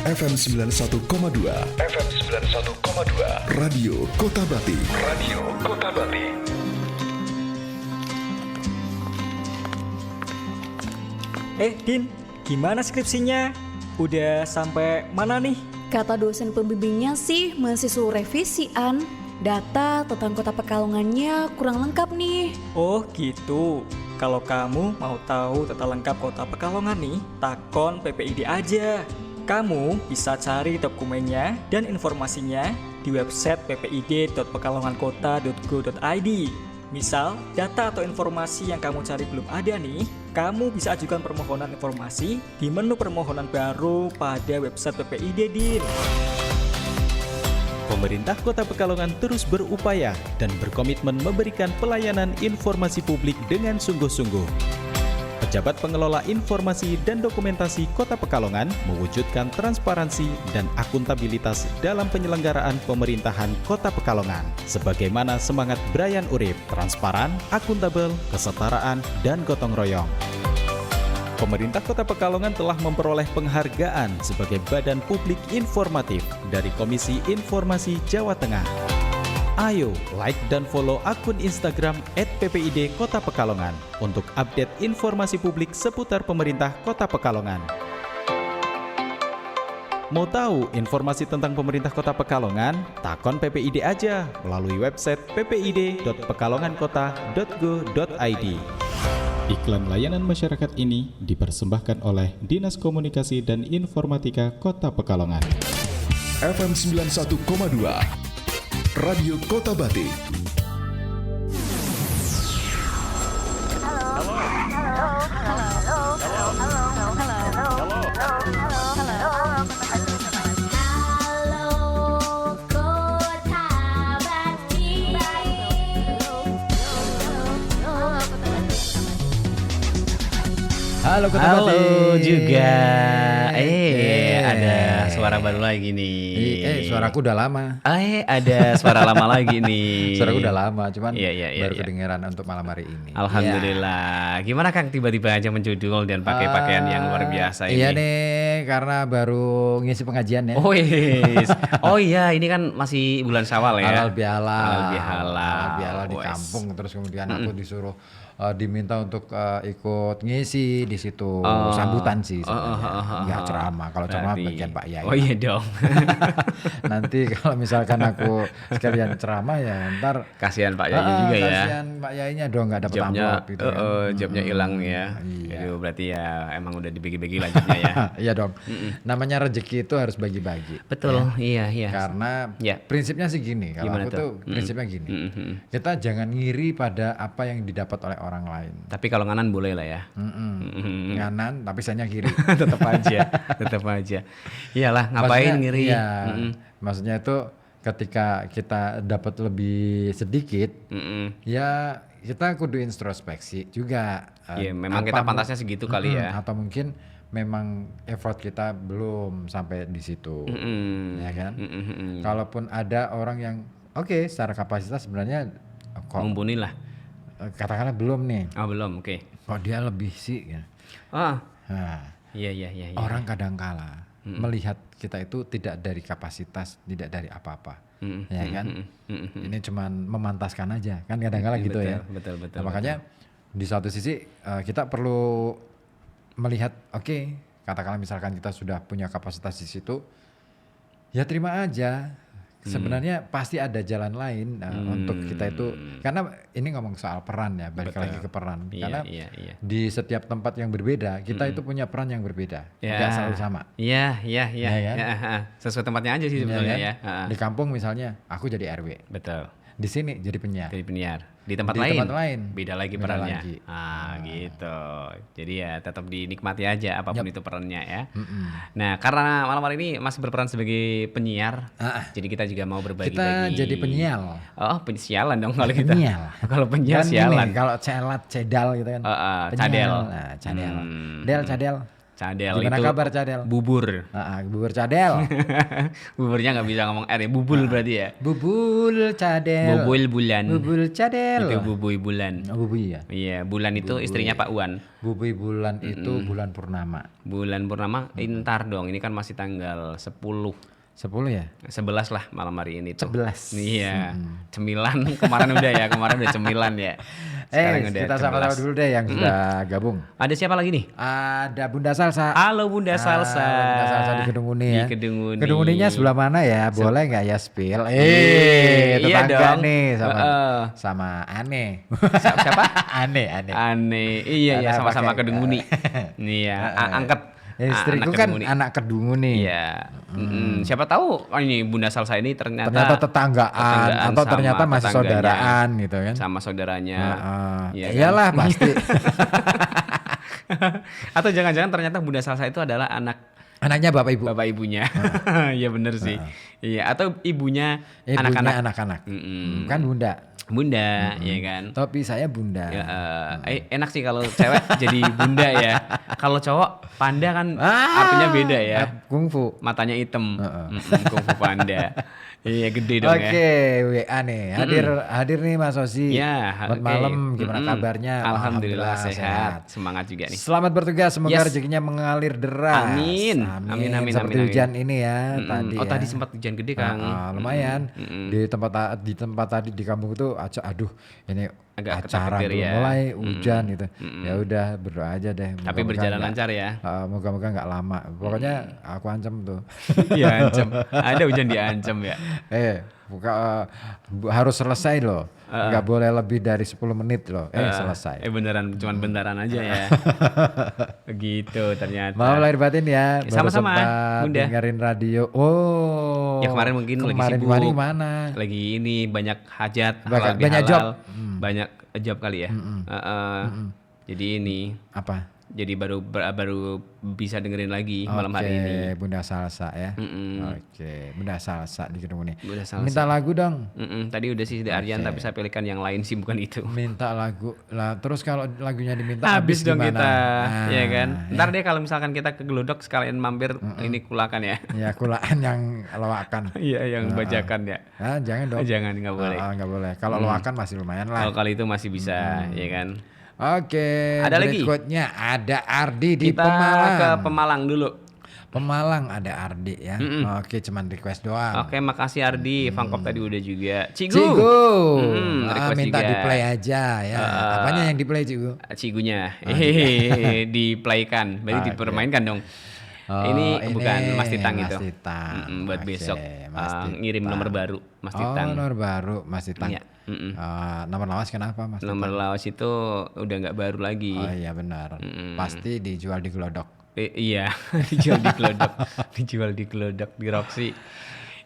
FM 91,2. FM 91,2. Radio Kota Bati. Radio Kota Bati. Din, gimana skripsinya? Udah sampai mana nih? Kata dosen pembimbingnya sih masih suruh revisian. Data tentang kota Pekalongannya kurang lengkap nih. Oh gitu. Kalau kamu mau tahu data lengkap kota Pekalongan nih, takon PPID aja. Kamu bisa cari dokumennya dan informasinya di website ppid.pekalongankota.go.id. Misal, data atau informasi yang kamu cari belum ada nih, kamu bisa ajukan permohonan informasi di menu permohonan baru pada website PPID, Din. Pemerintah Kota Pekalongan terus berupaya dan berkomitmen memberikan pelayanan informasi publik dengan sungguh-sungguh. Pejabat pengelola informasi dan dokumentasi Kota Pekalongan mewujudkan transparansi dan akuntabilitas dalam penyelenggaraan pemerintahan Kota Pekalongan. Sebagaimana semangat Brian Urip, transparan, akuntabel, kesetaraan, dan gotong royong. Pemerintah Kota Pekalongan telah memperoleh penghargaan sebagai Badan Publik Informatif dari Komisi Informasi Jawa Tengah. Ayo like dan follow akun Instagram @ppid Kota Pekalongan untuk update informasi publik seputar pemerintah Kota Pekalongan. Mau tahu informasi tentang pemerintah Kota Pekalongan? Takon PPID aja melalui website ppid.pekalongankota.go.id. Iklan layanan masyarakat ini dipersembahkan oleh Dinas Komunikasi dan Informatika Kota Pekalongan. FM 91,2. Radio Kota Bati. Halo Kota Bati. Halo juga. Ada suara baru lagi nih. Suaraku udah lama. Ada suara lama lagi nih. Suaraku udah lama, cuman Iya. baru kedengeran untuk malam hari ini. Alhamdulillah. Gimana Kang tiba-tiba aja menjudul dan pakai pakaian yang luar biasa ini? Iya nih, karena baru ngisi pengajian ya. Oh yes. Oh iya, ini kan masih bulan Syawal ya. Halal bihalal. Halal Bihalal di Wes. kampung, terus kemudian aku disuruh diminta untuk ikut ngisi di situ. Sambutan sih sebenarnya. Nggak ceramah. Kalau ceramah Berarti- bagian Pak Yai. Oh iya dong. Nanti kalau misalkan aku sekalian ceramah ya ntar Kasihan Pak Yai juga ya. kasihan Pak Yainya dong nggak dapat Jobnya, amplop gitu kan. jobnya hilang ya. Iya. Itu berarti ya emang udah dibagi-bagi lanjutnya ya. Iya dong. Namanya rezeki itu harus bagi-bagi. Betul, iya. Karena Ya. prinsipnya sih gini, kalau Gimana aku tuh? tuh prinsipnya gini. Kita jangan ngiri pada apa yang didapat oleh orang lain. Tapi kalau nganan boleh lah ya. Nganan tapi saya kiri. tetap aja. Iyalah, ngapain Maksudnya, ngiri? iya, maksudnya itu ketika kita dapat lebih sedikit, ya kita kudu introspeksi juga. Iya, memang Apa kita pantasnya segitu kali ya. Atau mungkin memang effort kita belum sampai di situ, ya kan? Kalaupun ada orang yang oke, secara kapasitas sebenarnya kok Mumpuni lah. katakanlah belum nih, Oh belum, oke. kok dia lebih sih. Ya. Ah, Nah, iya. orang kadangkala melihat kita itu tidak dari kapasitas, tidak dari apa-apa, ya kan? Ini cuman memantaskan aja, kan kadang-kala gitu ya. Betul. Nah, makanya di satu sisi kita perlu melihat, oke, katakanlah misalkan kita sudah punya kapasitas di situ, ya terima aja. Sebenarnya pasti ada jalan lain untuk kita itu, karena ini ngomong soal peran ya, balik lagi ke peran. Karena Iya. di setiap tempat yang berbeda, kita itu punya peran yang berbeda, Ya. nggak selalu sama. Iya. kan? Sesuai tempatnya aja sih sebetulnya kan? ya. Di kampung misalnya, aku jadi RW, Betul. di sini jadi penyiar. Jadi penyiar. Di tempat Di lain. tempat lain. Beda lagi Beda perannya. lagi. Gitu. Jadi ya tetap dinikmati aja apapun Yap. itu perannya ya. Nah, karena malam hari ini masih berperan sebagai penyiar. Jadi kita juga mau berbagi-bagi. Kita jadi penyial. Oh, sialan dong kalau kita. Penyial. Kalau penyiar Kan sialan. gini, kalau celat, cedal gitu kan. Penyial. cadel. Nah, cadel. Hmm. Del, cadel. Cadel Gimana itu kabar Cadel? bubur. Bubur Cadel. Buburnya nggak bisa ngomong R ya, bubul berarti ya. Bubul Cadel. Bubul bulan. Bubul Cadel. Itu bubui bulan. Oh, Bubui ya. Iya, bulan itu istrinya Pak Wan. Bubui bulan itu bulan purnama. Bulan purnama, ntar dong, ini kan masih tanggal 10. 10 ya? 11 lah malam hari ini tuh. 11. Iya. Cemilan kemarin udah ya, kemarin udah cemilan ya. Sekarang udah kita sapa 11. dulu deh yang sudah gabung. Ada siapa lagi nih? Ada Bunda Salsa. Halo Bunda Salsa. Bunda Salsa di Gedung Uni ya. Di Gedung Uni. Gedung Uninya sebelah mana ya? Boleh nggak ya spill? Iya tetangga dong. nih sama Ane. Siapa? Ane. Aneh. Iya ya, Karena sama-sama pakai- Gedung Uni. Iya, angkat. Istriku anak kan Gedung Uni. anak Kedung Uni. Iya. Siapa tahu ini Bunda Salsa ini Ternyata tetanggaan atau sama ternyata masih tetangganya, saudaraan gitu kan. sama saudaranya. Iya kan? Iyalah pasti. Atau jangan-jangan ternyata Bunda Salsa itu adalah Anaknya bapak ibu. bapak ibunya. Iya bener sih. Iya, atau ibunya Ibunya anak-anak. anak-anak. Mm-mm. Kan bunda. Bunda, ya kan. Topi saya bunda. Ya, enak sih kalau cewek jadi bunda ya. Kalau cowok panda kan artinya beda ya. Kungfu. Matanya hitam. Kung fu panda. Iya gede dong ya. Oke, WA nih. Hadir nih Mas Osi. Ya, Selamat oke. malam, gimana kabarnya? Alhamdulillah sehat. Semangat juga nih. Selamat bertugas, semoga Yes. rezekinya mengalir deras. Amin. Amin. Seperti Amin. hujan ini ya tadi. Oh ya. tadi sempat hujan gede Kang. Lumayan. Di tempat tadi di kampung itu aduh ini Agak acara ketar-ketir belum ya. mulai hujan gitu. Ya udah berdoa aja deh. Tapi Moga-moga berjalan nggak- lancar ya. Moga-moga nggak lama. Pokoknya aku ancam tuh. Iya ancam. Ada hujan diancam ya. Harus selesai loh. Nggak boleh lebih dari 10 menit loh. Selesai. Beneran cuman bentaran aja ya. Begitu ternyata. Maaf lahir batin ya. Baru Sama-sama, sempat Bunda. dengerin radio. Oh. Ya kemarin mungkin lagi kemarin sibuk. Kemarin gimana? Lagi ini banyak hajat, Banyak- halal banyak bihalal. job. Banyak job kali ya. Jadi ini Apa? jadi baru bisa dengerin lagi malam hari ini. Oke, Bunda Salsa ya. Oke, Bunda Salsa di Gedung Uni. Bunda Salsa. Minta lagu dong. Tadi udah sih Aryan tapi saya pilihkan yang lain sih bukan itu. Minta lagu. Lah, terus kalau lagunya diminta Habis dong gimana? kita, Nah, ya kan. Ntar deh kalau misalkan kita ke Glodok sekalian mampir ini kulakan ya. Ya kulaan yang loakan. Iya yang bajakan ya. Nah, jangan dong. Jangan nggak boleh. Nggak boleh. Kalau loakan masih lumayan lah. Kalau kali itu masih bisa, ya kan. Oke. Ada lagi? Berikutnya ada Ardi di Kita Pemalang. ke Pemalang dulu. Pemalang ada Ardi ya. Oke, cuman request doang. Oke, makasih Ardi. Fangkop tadi udah juga. Cigu. Cigu. Request Minta juga. di play aja ya. Apanya yang di play Cigu? Cigunya. Diplaykan. Berarti dipermainkan dong. Oh, ini bukan Mas Titang Mas itu. Titang. Buat Oke, besok Mas Titang. ngirim nomor baru Mas Titang. Oh, nomor baru Mas Titang. Iya. Nomor lawas kenapa Mas Nomor Titang? lawas itu udah nggak baru lagi. Oh iya benar. Pasti dijual di Glodok. Iya, dijual di Glodok. Dijual di Glodok di Roxy.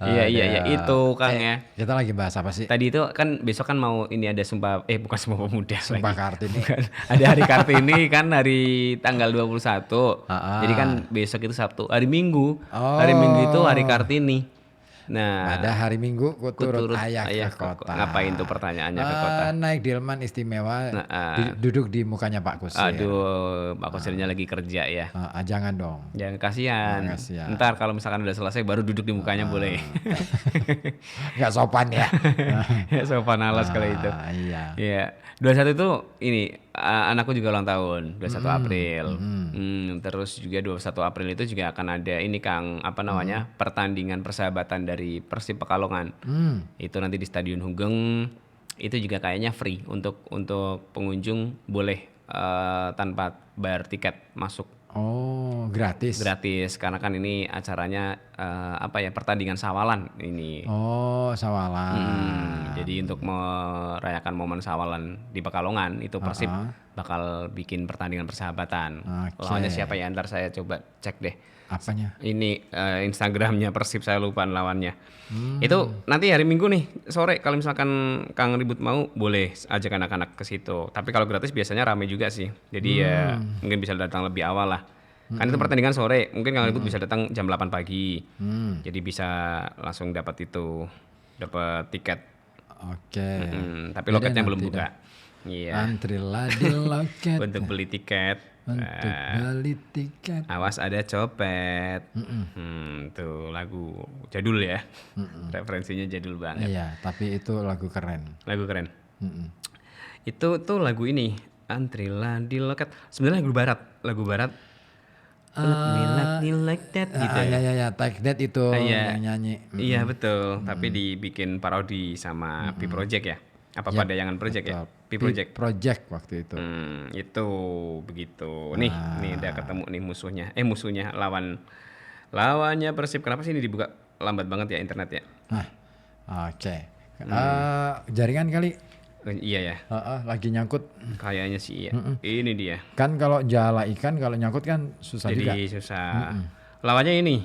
Iya itu Kang ya. Kita lagi bahas apa sih? Tadi itu kan besok kan mau ini ada bukan Sumpah Pemuda Sumpah lagi. Kartini. Bukan. Ada hari Kartini kan hari tanggal 21. Jadi kan besok itu Sabtu. Hari Minggu. Hari Minggu itu hari Kartini. Nah, Pada hari Minggu ku turut ayah ke kota. Ngapain tuh pertanyaannya ke kota? Naik delman istimewa. Duduk di mukanya Pak Kusir. Aduh, Pak Kusirnya lagi kerja ya. Jangan dong. Jangan kasihan. Kasihan. Ntar kalau misalkan udah selesai baru duduk di mukanya boleh. Nggak sopan ya. Ya sopan alas kalau itu. Iya. Iya. 21 itu ini anakku juga ulang tahun 21 April. Terus juga 21 April itu juga akan ada ini Kang apa namanya pertandingan persahabatan dari Persib Pekalongan. Itu nanti di Stadion Hugeng. Itu juga kayaknya free untuk pengunjung boleh tanpa bayar tiket masuk. Oh, gratis. Gratis karena kan ini acaranya pertandingan sawalan ini. Oh, sawalan. Jadi untuk merayakan momen sawalan di Pekalongan itu Persib bakal bikin pertandingan persahabatan. Oke. Lawannya siapa ya? Ntar saya coba cek deh. Apanya? Ini Instagramnya Persib saya lupa lawannya. Itu nanti hari Minggu nih sore kalau misalkan Kang Ribut mau boleh ajak anak-anak ke situ. Tapi kalau gratis biasanya rame juga sih. Jadi ya mungkin bisa datang lebih awal lah. Kan itu pertandingan sore, mungkin Kang Ribut bisa datang jam 8 pagi. Jadi bisa langsung dapat tiket. Oke. Tapi Jadi loketnya belum nanti buka. dah. Iya. Antrilah di loket. Untuk beli tiket. Untuk beli tiket. Awas ada copet. Tuh lagu jadul ya. Referensinya jadul banget. Iya, tapi itu lagu keren. Lagu keren. Itu tuh lagu ini, Antrilah di Loket. Sebenarnya lagu barat. Let me like that gitu. Ya, Take That itu Iya. yang nyanyi. Iya betul, tapi dibikin parodi sama P Project ya. Apa Padayangan Project ya? P Project. Project waktu itu. Itu begitu. Nih udah ketemu nih musuhnya lawannya Persib. Kenapa sih ini dibuka lambat banget ya internet ya? Nah, oke. Jaringan kali. Iya ya, Lagi nyangkut. kayaknya sih iya. Ini dia. Kan kalau jala ikan kalau nyangkut kan susah juga. Jadi susah. Lawannya ini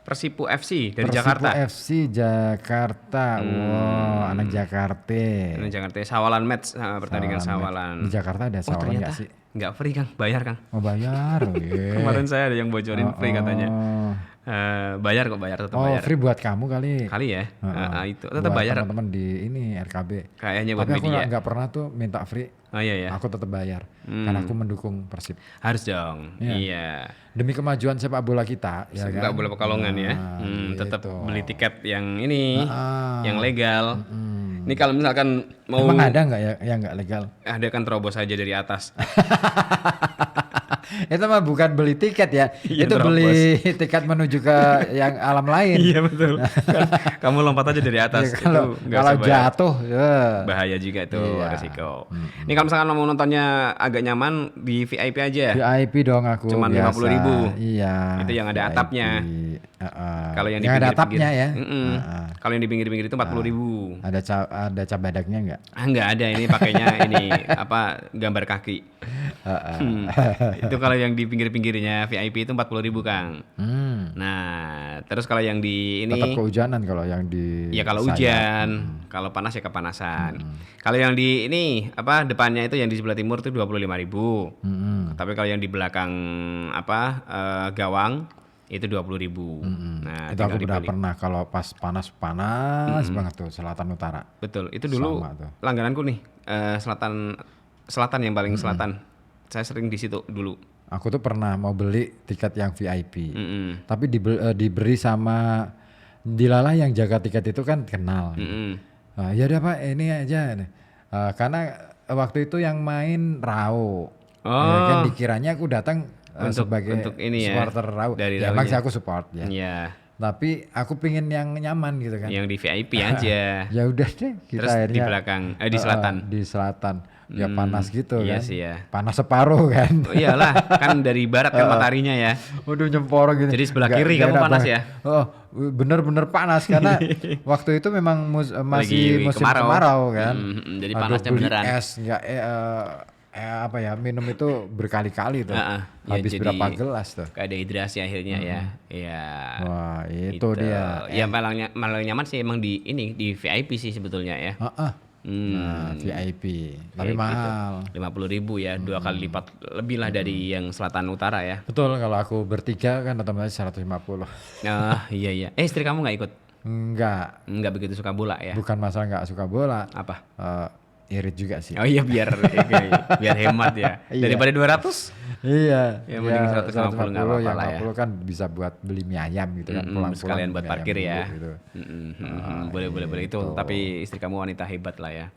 Persipu FC dari Persipu Jakarta. FC Jakarta. Wow, anak Jakarta. Ini Jakarta Sawalan match pertandingan Sawalan. Di Jakarta ada sawalan Ternyata nggak sih? nggak free Kang, bayar Kang. Mau bayar. Kemarin saya ada yang bocorin free katanya. Bayar tetap bayar. Free buat kamu kali. Kali ya. Itu tetap Buat bayar. teman-teman di ini RKB. Kayaknya buat Tapi aku media. nggak pernah tuh minta free. Oh iya ya. Aku tetap bayar. Karena aku mendukung Persib. Harus dong. Iya. Demi kemajuan sepak bola kita, ya Nggak kan? boleh Pekalongan ya. Tetap gitu. beli tiket yang ini, yang legal. Ini kalau misalkan mau Emang ada nggak ya yang nggak legal? ada kan terobos aja dari atas. Itu mah bukan beli tiket ya, Iya, itu beli tiket menuju ke yang alam lain. Iya betul. Kan kamu lompat aja dari atas. Ya, kalau itu nggak kalau usah bayar. jatuh, ya. Bahaya juga itu Iya. resiko. Ini kalau misalkan mau nontonnya agak nyaman di VIP aja. VIP dong aku. Cuman biasa. 50.000. Iya. Itu yang ada VIP. atapnya. Kalau yang di ada pinggir-pinggir, atapnya ya. Kalau yang di pinggir-pinggir itu 40.000. Ada cabadaknya nggak? Enggak ada, ini pakainya ini apa gambar kaki. Itu kalau yang di pinggir-pinggirnya VIP itu 40.000 Kang. Nah, terus kalau yang di ini Tetap kehujanan kalau yang di. ya kalau sayap. hujan, kalau panas ya kepanasan. Kalau yang di ini apa depannya itu yang di sebelah timur itu 25.000. Tapi kalau yang di belakang apa gawang itu 20.000. Nah, Itu aku tinggal udah dibeli. pernah kalau pas panas banget tuh selatan utara. Betul, itu dulu Sama tuh. langgananku nih selatan yang paling selatan. Saya sering di situ dulu. Aku tuh pernah mau beli tiket yang VIP, tapi diberi sama Dilala yang jaga tiket itu kan kenal. Ya udah Pak, ini aja. Karena waktu itu yang main Rao, ya kan dikiranya aku datang sebagai untuk ini ya, supporter Rao. dari Ya emang Rao-nya. sih aku support ya. Iya, Tapi aku pingin yang nyaman gitu kan. yang di VIP aja. Ya udah deh, kita Terus akhirnya di belakang, di selatan. Di selatan. Ya panas gitu iya kan. sih ya. Panas separuh kan. Oh, iyalah, kan dari barat kan mataharinya ya. Udah nyempor gitu. Jadi sebelah kiri kamu enak panas banget. ya? Oh, bener-bener panas karena waktu itu memang masih Lagi musim kemarau. kemarau kan. Jadi Aduh, panasnya beli beneran. es nggak apa ya, minum itu berkali-kali tuh. Ya, Habis jadi berapa gelas tuh. Kayak dehidrasi akhirnya ya. Iya. Wah, itu Gitu. dia. Ya malah nyaman sih emang di ini di VIP sih sebetulnya ya. Nah, VIP. Tapi Kayak mahal. gitu. 50.000 ya, 2 kali lipat lebih lah dari yang selatan utara ya. Betul, kalau aku bertiga kan otomatis 150. Iya. Istri kamu nggak ikut? Enggak, begitu suka bola ya? bukan masalah nggak suka bola. Apa? Irit juga sih. Oh iya biar hemat ya. Iya. Daripada 200? Iya. Ya, mending 150 nggak apa-apa yang lah ya. 50 kan bisa buat beli mie ayam gitu kan. Pulang-pulang sekalian buat mie ayam parkir ya. dulu gitu. Boleh itu. Tapi istri kamu wanita hebat lah ya.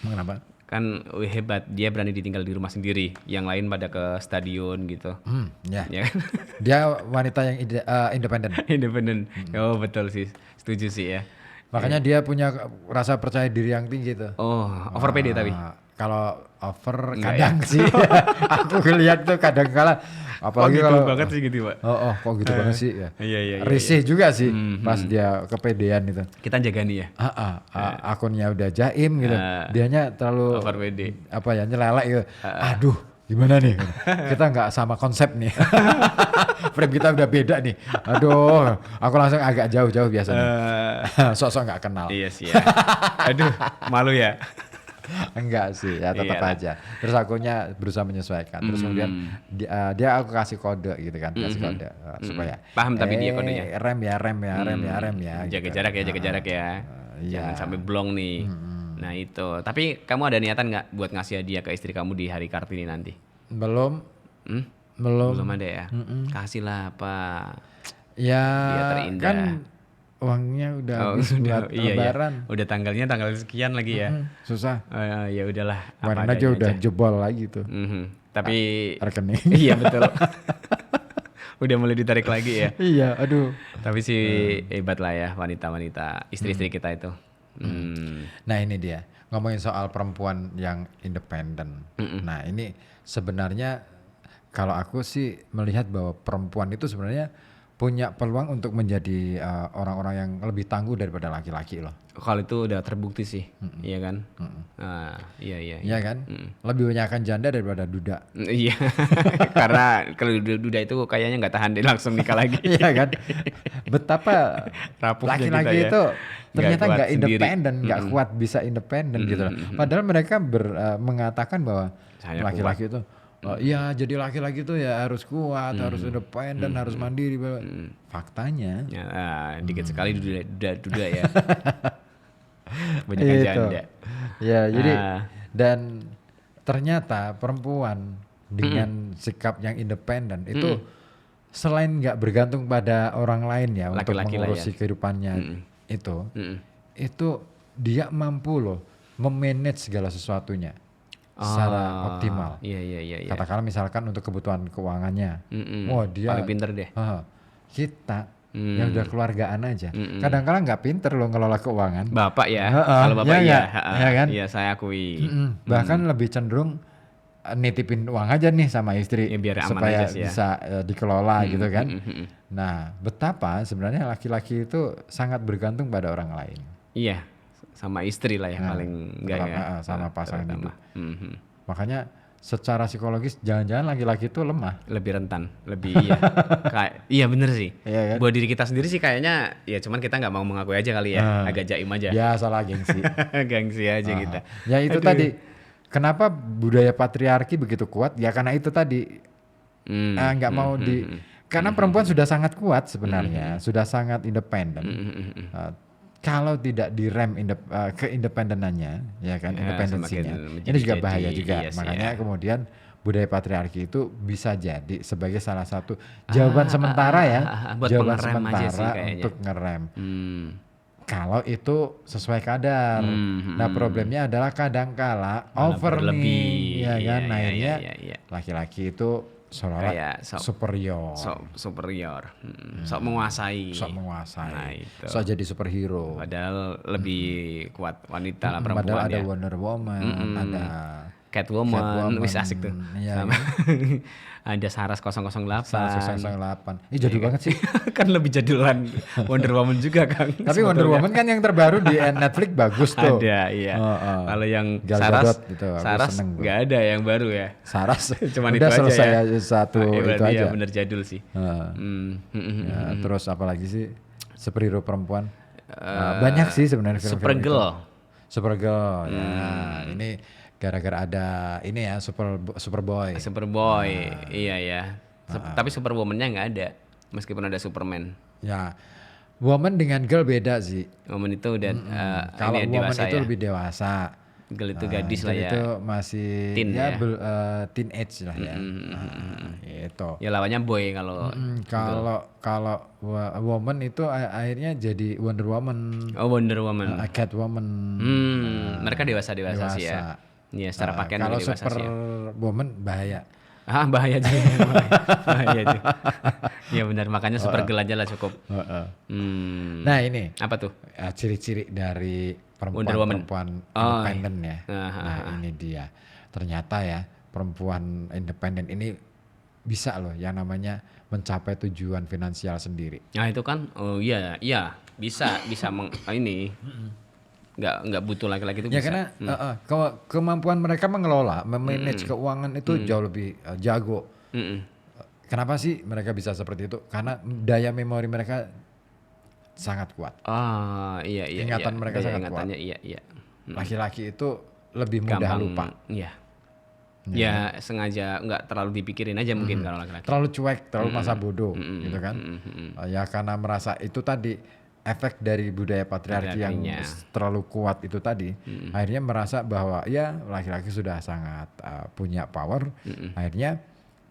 Emang kenapa? Kan hebat, dia berani ditinggal di rumah sendiri. Yang lain pada ke stadion gitu. Ya. Ya kan? Dia wanita yang independen. Independen. Oh betul sih. Setuju sih ya. Makanya dia punya rasa percaya diri yang tinggi tuh. Oh, over PD tapi. Kalau over Enggak kadang sih. Aku lihat tuh kadang kala apalagi gitu kalau banget sih gitu, Pak. Oh, kok gitu banget sih ya. Iya. Risih juga sih pas dia kepedean itu. Kita jaga nih ya. Akunnya udah jaim gitu. Dianya terlalu Over PD. apa ya, nyelelek gitu. Aduh, gimana nih? Kita nggak sama konsep nih. Frame kita udah beda nih. Aduh, aku langsung agak jauh-jauh biasanya. Sok-sok nggak kenal. Iya sih ya. Aduh, malu ya. Enggak sih, ya tetap Iyalah. aja. Terus akunya berusaha menyesuaikan. Terus kemudian dia aku kasih kode gitu kan, kasih kode supaya Paham tapi dia kodenya. rem ya. Jaga gitu. jarak ya. Iya. Jangan sampai blong nih. Nah itu. Tapi kamu ada niatan nggak buat ngasih hadiah ke istri kamu di hari Kartini nanti? Belum. Belum ada ya. Kasihlah apa? Ya Biar terindah. kan uangnya udah habis buat iya. lebaran. Udah tanggalnya tanggal sekian lagi ya. Susah. Ya udahlah. Kemarin apa aja adanya udah jebol lagi tuh Tapi rekening. iya betul. Udah mulai ditarik lagi ya. Iya, aduh. Tapi sih hebat lah ya wanita-wanita istri-istri kita itu. Nah ini dia, ngomongin soal perempuan yang independen. Nah ini sebenarnya kalau aku sih melihat bahwa perempuan itu sebenarnya punya peluang untuk menjadi orang-orang yang lebih tangguh daripada laki-laki loh. Kalau itu udah terbukti sih, iya kan? Iya. Iya kan? Lebih banyakkan janda daripada duda. Iya, karena kalau duda itu kayaknya nggak tahan deh langsung nikah lagi. Iya kan? Betapa Rapuhnya laki-laki kita ya. itu ternyata Nggak nggak kuat sendiri. independen, nggak kuat bisa independen gitu loh. Padahal mereka mengatakan bahwa Saya laki-laki itu iya jadi laki-laki itu ya harus kuat, harus independen, harus mandiri. Faktanya Ya, dikit sekali duda ya. Banyak itu. janda. Ya jadi dan ternyata perempuan dengan sikap yang independen itu selain nggak bergantung pada orang lain ya untuk Laki-laki lah mengurusi ya. kehidupannya itu dia mampu loh memanage segala sesuatunya secara optimal. Iya. Katakanlah misalkan untuk kebutuhan keuangannya, wah dia Paling pinter deh. kita yang udah keluargaan aja, kadang-kadang nggak pinter loh ngelola keuangan. Bapak ya, kalau bapak iya iya, nggak? Iya kan? Iya saya akui. Bahkan lebih cenderung nitipin uang aja nih sama istri Ya, biar aman supaya aja sih ya. bisa dikelola gitu kan. Nah betapa sebenarnya laki-laki itu sangat bergantung pada orang lain. Iya, sama istri lah ya paling enggak ya. Sama pasangan terutama. hidup. Makanya secara psikologis jangan-jangan laki-laki itu lemah. Lebih rentan, lebih iya. Iya bener sih. Iya kan? Buat diri kita sendiri sih kayaknya ya cuman kita nggak mau mengakui aja kali ya. Agak jaim aja. Ya salah gengsi. Gengsi aja kita. Ya itu tadi. Kenapa budaya patriarki begitu kuat? Ya karena itu tadi nggak mau karena perempuan sudah sangat kuat sebenarnya, sudah sangat independen. Kalau tidak direm keindependenannya, ya kan, independensinya, semakin ini juga menjadi- bahaya juga. iya sih, Makanya ya. kemudian budaya patriarki itu bisa jadi sebagai salah satu jawaban sementara ya, buat jawaban pengerem aja sih sementara kayaknya. untuk ngerem. Kalau itu sesuai kadar. Nah problemnya adalah kadangkala over berlebih. nih, ya kan. Iya, Nah, iya, akhirnya iya, iya. laki-laki itu seolah-olah Kayak superior, Sok superior, sok menguasai. sok menguasai, Nah, itu. sok jadi superhero. Padahal lebih kuat wanita lah perempuan Padahal ada ya. Wonder Woman, ada Catwoman, wis asik tuh. Iya, Sama ada Saras 008. 008. Ini jadul banget sih. Kan lebih jadulan Wonder Woman juga Kang. Tapi Wonder Woman kan yang terbaru di Netflix bagus tuh. Ada, iya. Kalau yang Gal Saras, Gadot gitu, aku Saras seneng gua. nggak ada yang baru ya. Saras. Cuman udah itu aja selesai ya. satu itu berarti aja. ya bener jadul sih. Ya, terus apa lagi sih superhero perempuan? Banyak sih sebenarnya film-film itu. Supergirl, Supergirl. Ya, ini gara-gara ada ini ya Superboy. Superboy, iya ya. Tapi Superwoman-nya nggak ada, meskipun ada Superman. Ya, woman dengan girl beda sih. Woman itu udah Kalau ini woman dewasa itu ya. lebih dewasa. Girl itu gadis lah Girl ya. itu masih Teen ya, ya. teenage lah ya. Itu. Ya lawannya boy kalau. Kalau woman itu akhirnya jadi Wonder Woman, Oh Wonder Woman. Catwoman. Mereka dewasa sih ya. Iya secara pakaian Kalau lebih dewasa sih ya. Superwoman bahaya. Bahaya juga. Bahaya juga. Iya benar, makanya Supergirl aja lah cukup. Nah ini Apa tuh? ciri-ciri dari Wonder Woman. perempuan Oh, independen ya. Nah ini dia. Ternyata ya perempuan independen ini bisa loh yang namanya mencapai tujuan finansial sendiri. Nah itu kan, oh iya bisa ini nggak butuh laki-laki itu Ya bisa. karena kemampuan mereka mengelola, memanage keuangan itu jauh lebih jago. Kenapa sih mereka bisa seperti itu? Karena daya memori mereka sangat kuat. Iya. Ingatan mereka Daya sangat ingatannya, iya. Laki-laki itu lebih mudah Gampang lupa. Iya. Ya sengaja nggak terlalu dipikirin aja mungkin kalau laki-laki. Terlalu cuek, terlalu masa bodoh, gitu kan? Ya karena merasa itu tadi efek dari budaya patriarki yang Patriarkinya. terlalu kuat itu tadi, akhirnya merasa bahwa ya laki-laki sudah sangat punya power, akhirnya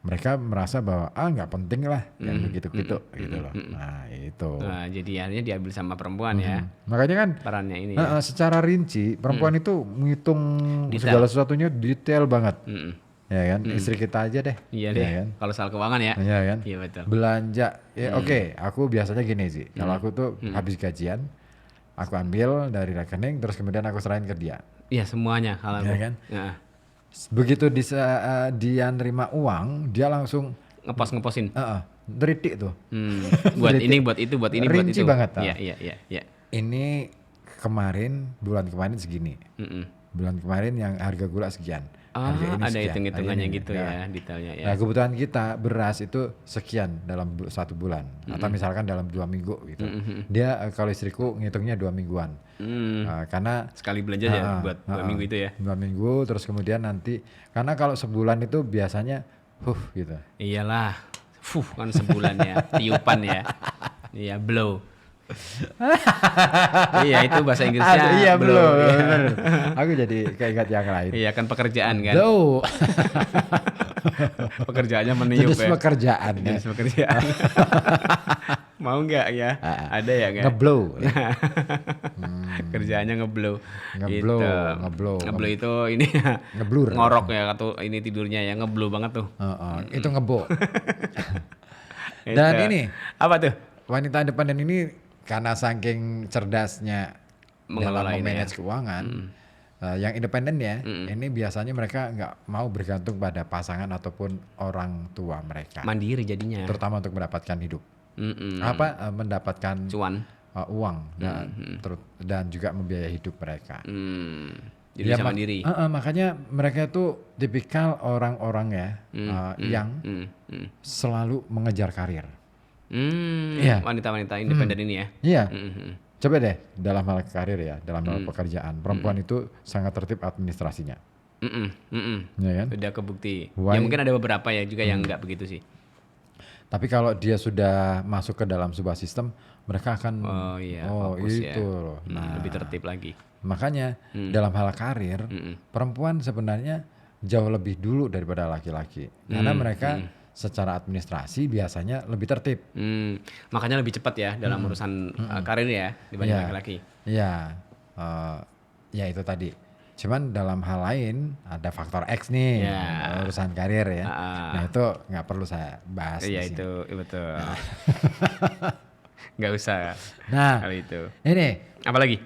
mereka merasa bahwa nggak penting lah yang begitu-gitu gitu loh. Nah itu. Nah, jadi akhirnya diambil sama perempuan ya Makanya kan perannya ini. Ya. secara rinci perempuan itu menghitung Detail. segala sesuatunya detail banget. Mm-mm. Ya kan, istri kita aja deh. Iya ya deh. kan? Kalau soal keuangan ya. Iya kan. Iya betul. Belanja, ya oke, aku biasanya gini sih. Kalau aku tuh habis gajian, aku ambil dari rekening, terus kemudian aku serahin ke dia. Iya semuanya kalau Iya kan? Ya. Begitu dia nerima uang, dia langsung Ngeposin. deritik tuh. Buat Jadi, ini, buat itu, buat ini, buat rinci itu. banget, tau. Iya. Ini bulan kemarin segini. Bulan kemarin yang harga gula sekian. Harga ini Ada sekian, hitung-hitungannya harga ini. gitu ya, detailnya ya. Nah kebutuhan kita beras itu sekian dalam 1 bulan atau misalkan dalam 2 minggu gitu. Dia kalau istriku ngitungnya 2 mingguan. Karena Sekali belanja ya buat 2 minggu itu ya. 2 minggu terus kemudian nanti karena kalau sebulan itu biasanya gitu. Iyalah. Kan sebulan ya, tiupan ya. Iya, blow. Iya itu bahasa Inggrisnya. Iya belum. Iya. Bener. Aku jadi keingat yang lain. Iya kan pekerjaan kan. Blow. Pekerjaannya meniup Jenis ya. pekerjaan ya. Jenis pekerjaan. Mau nggak ya? Ada ya kan? Ngeblow. Kerjaannya ngeblow. Ngeblow, Gitu. ngeblow. Ngeblow itu ini Ngeblur. ngorok ya atau ini tidurnya ya ngeblow banget tuh. Itu ngebo. Dan Itu. ini Apa tuh? wanita independen ini karena saking cerdasnya dalam Mengelola ini memanage ya. keuangan, yang independen ya, ini biasanya mereka nggak mau bergantung pada pasangan ataupun orang tua mereka, Mandiri jadinya. terutama untuk mendapatkan hidup, mendapatkan Cuan. uang dan juga membiayai hidup mereka. Jadi bisa mandiri. Makanya mereka itu tipikal orang-orang ya yang selalu mengejar karir. Iya. Wanita-wanita independen ini ya. Iya. Coba deh dalam hal karir ya, dalam hal pekerjaan, perempuan itu sangat tertib administrasinya. Ya kan? Udah kebukti. Why? Ya mungkin ada beberapa ya juga yang nggak begitu sih. Tapi kalau dia sudah masuk ke dalam sebuah sistem, mereka akan fokus itu ya. loh. Nah, Lebih tertib lagi. makanya dalam hal karir, perempuan sebenarnya jauh lebih dulu daripada laki-laki. Karena mereka secara administrasi biasanya lebih tertib. Makanya lebih cepat ya dalam urusan karir ya dibanding Iya. laki-laki. Iya, ya itu tadi. Cuman dalam hal lain ada faktor X nih, Ya. urusan karir ya. Nah itu nggak perlu saya bahas di Iya sini. itu betul. Nggak usah Nah, kali itu. ini, Apalagi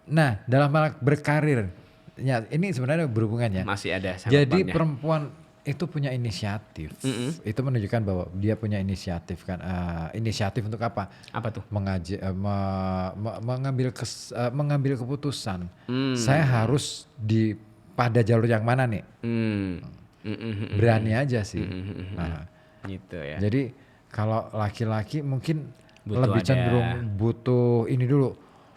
nah dalam hal berkarir, ya ini sebenarnya berhubungan ya. masih ada Jadi sangkutannya. perempuan itu punya inisiatif. Itu menunjukkan bahwa dia punya inisiatif kan. Inisiatif untuk apa? Apa tuh? Mengambil keputusan. Saya harus pada jalur yang mana nih? Berani aja sih. Nah, Gitu ya. jadi kalau laki-laki mungkin Butuh lebih ada cenderung butuh ini dulu.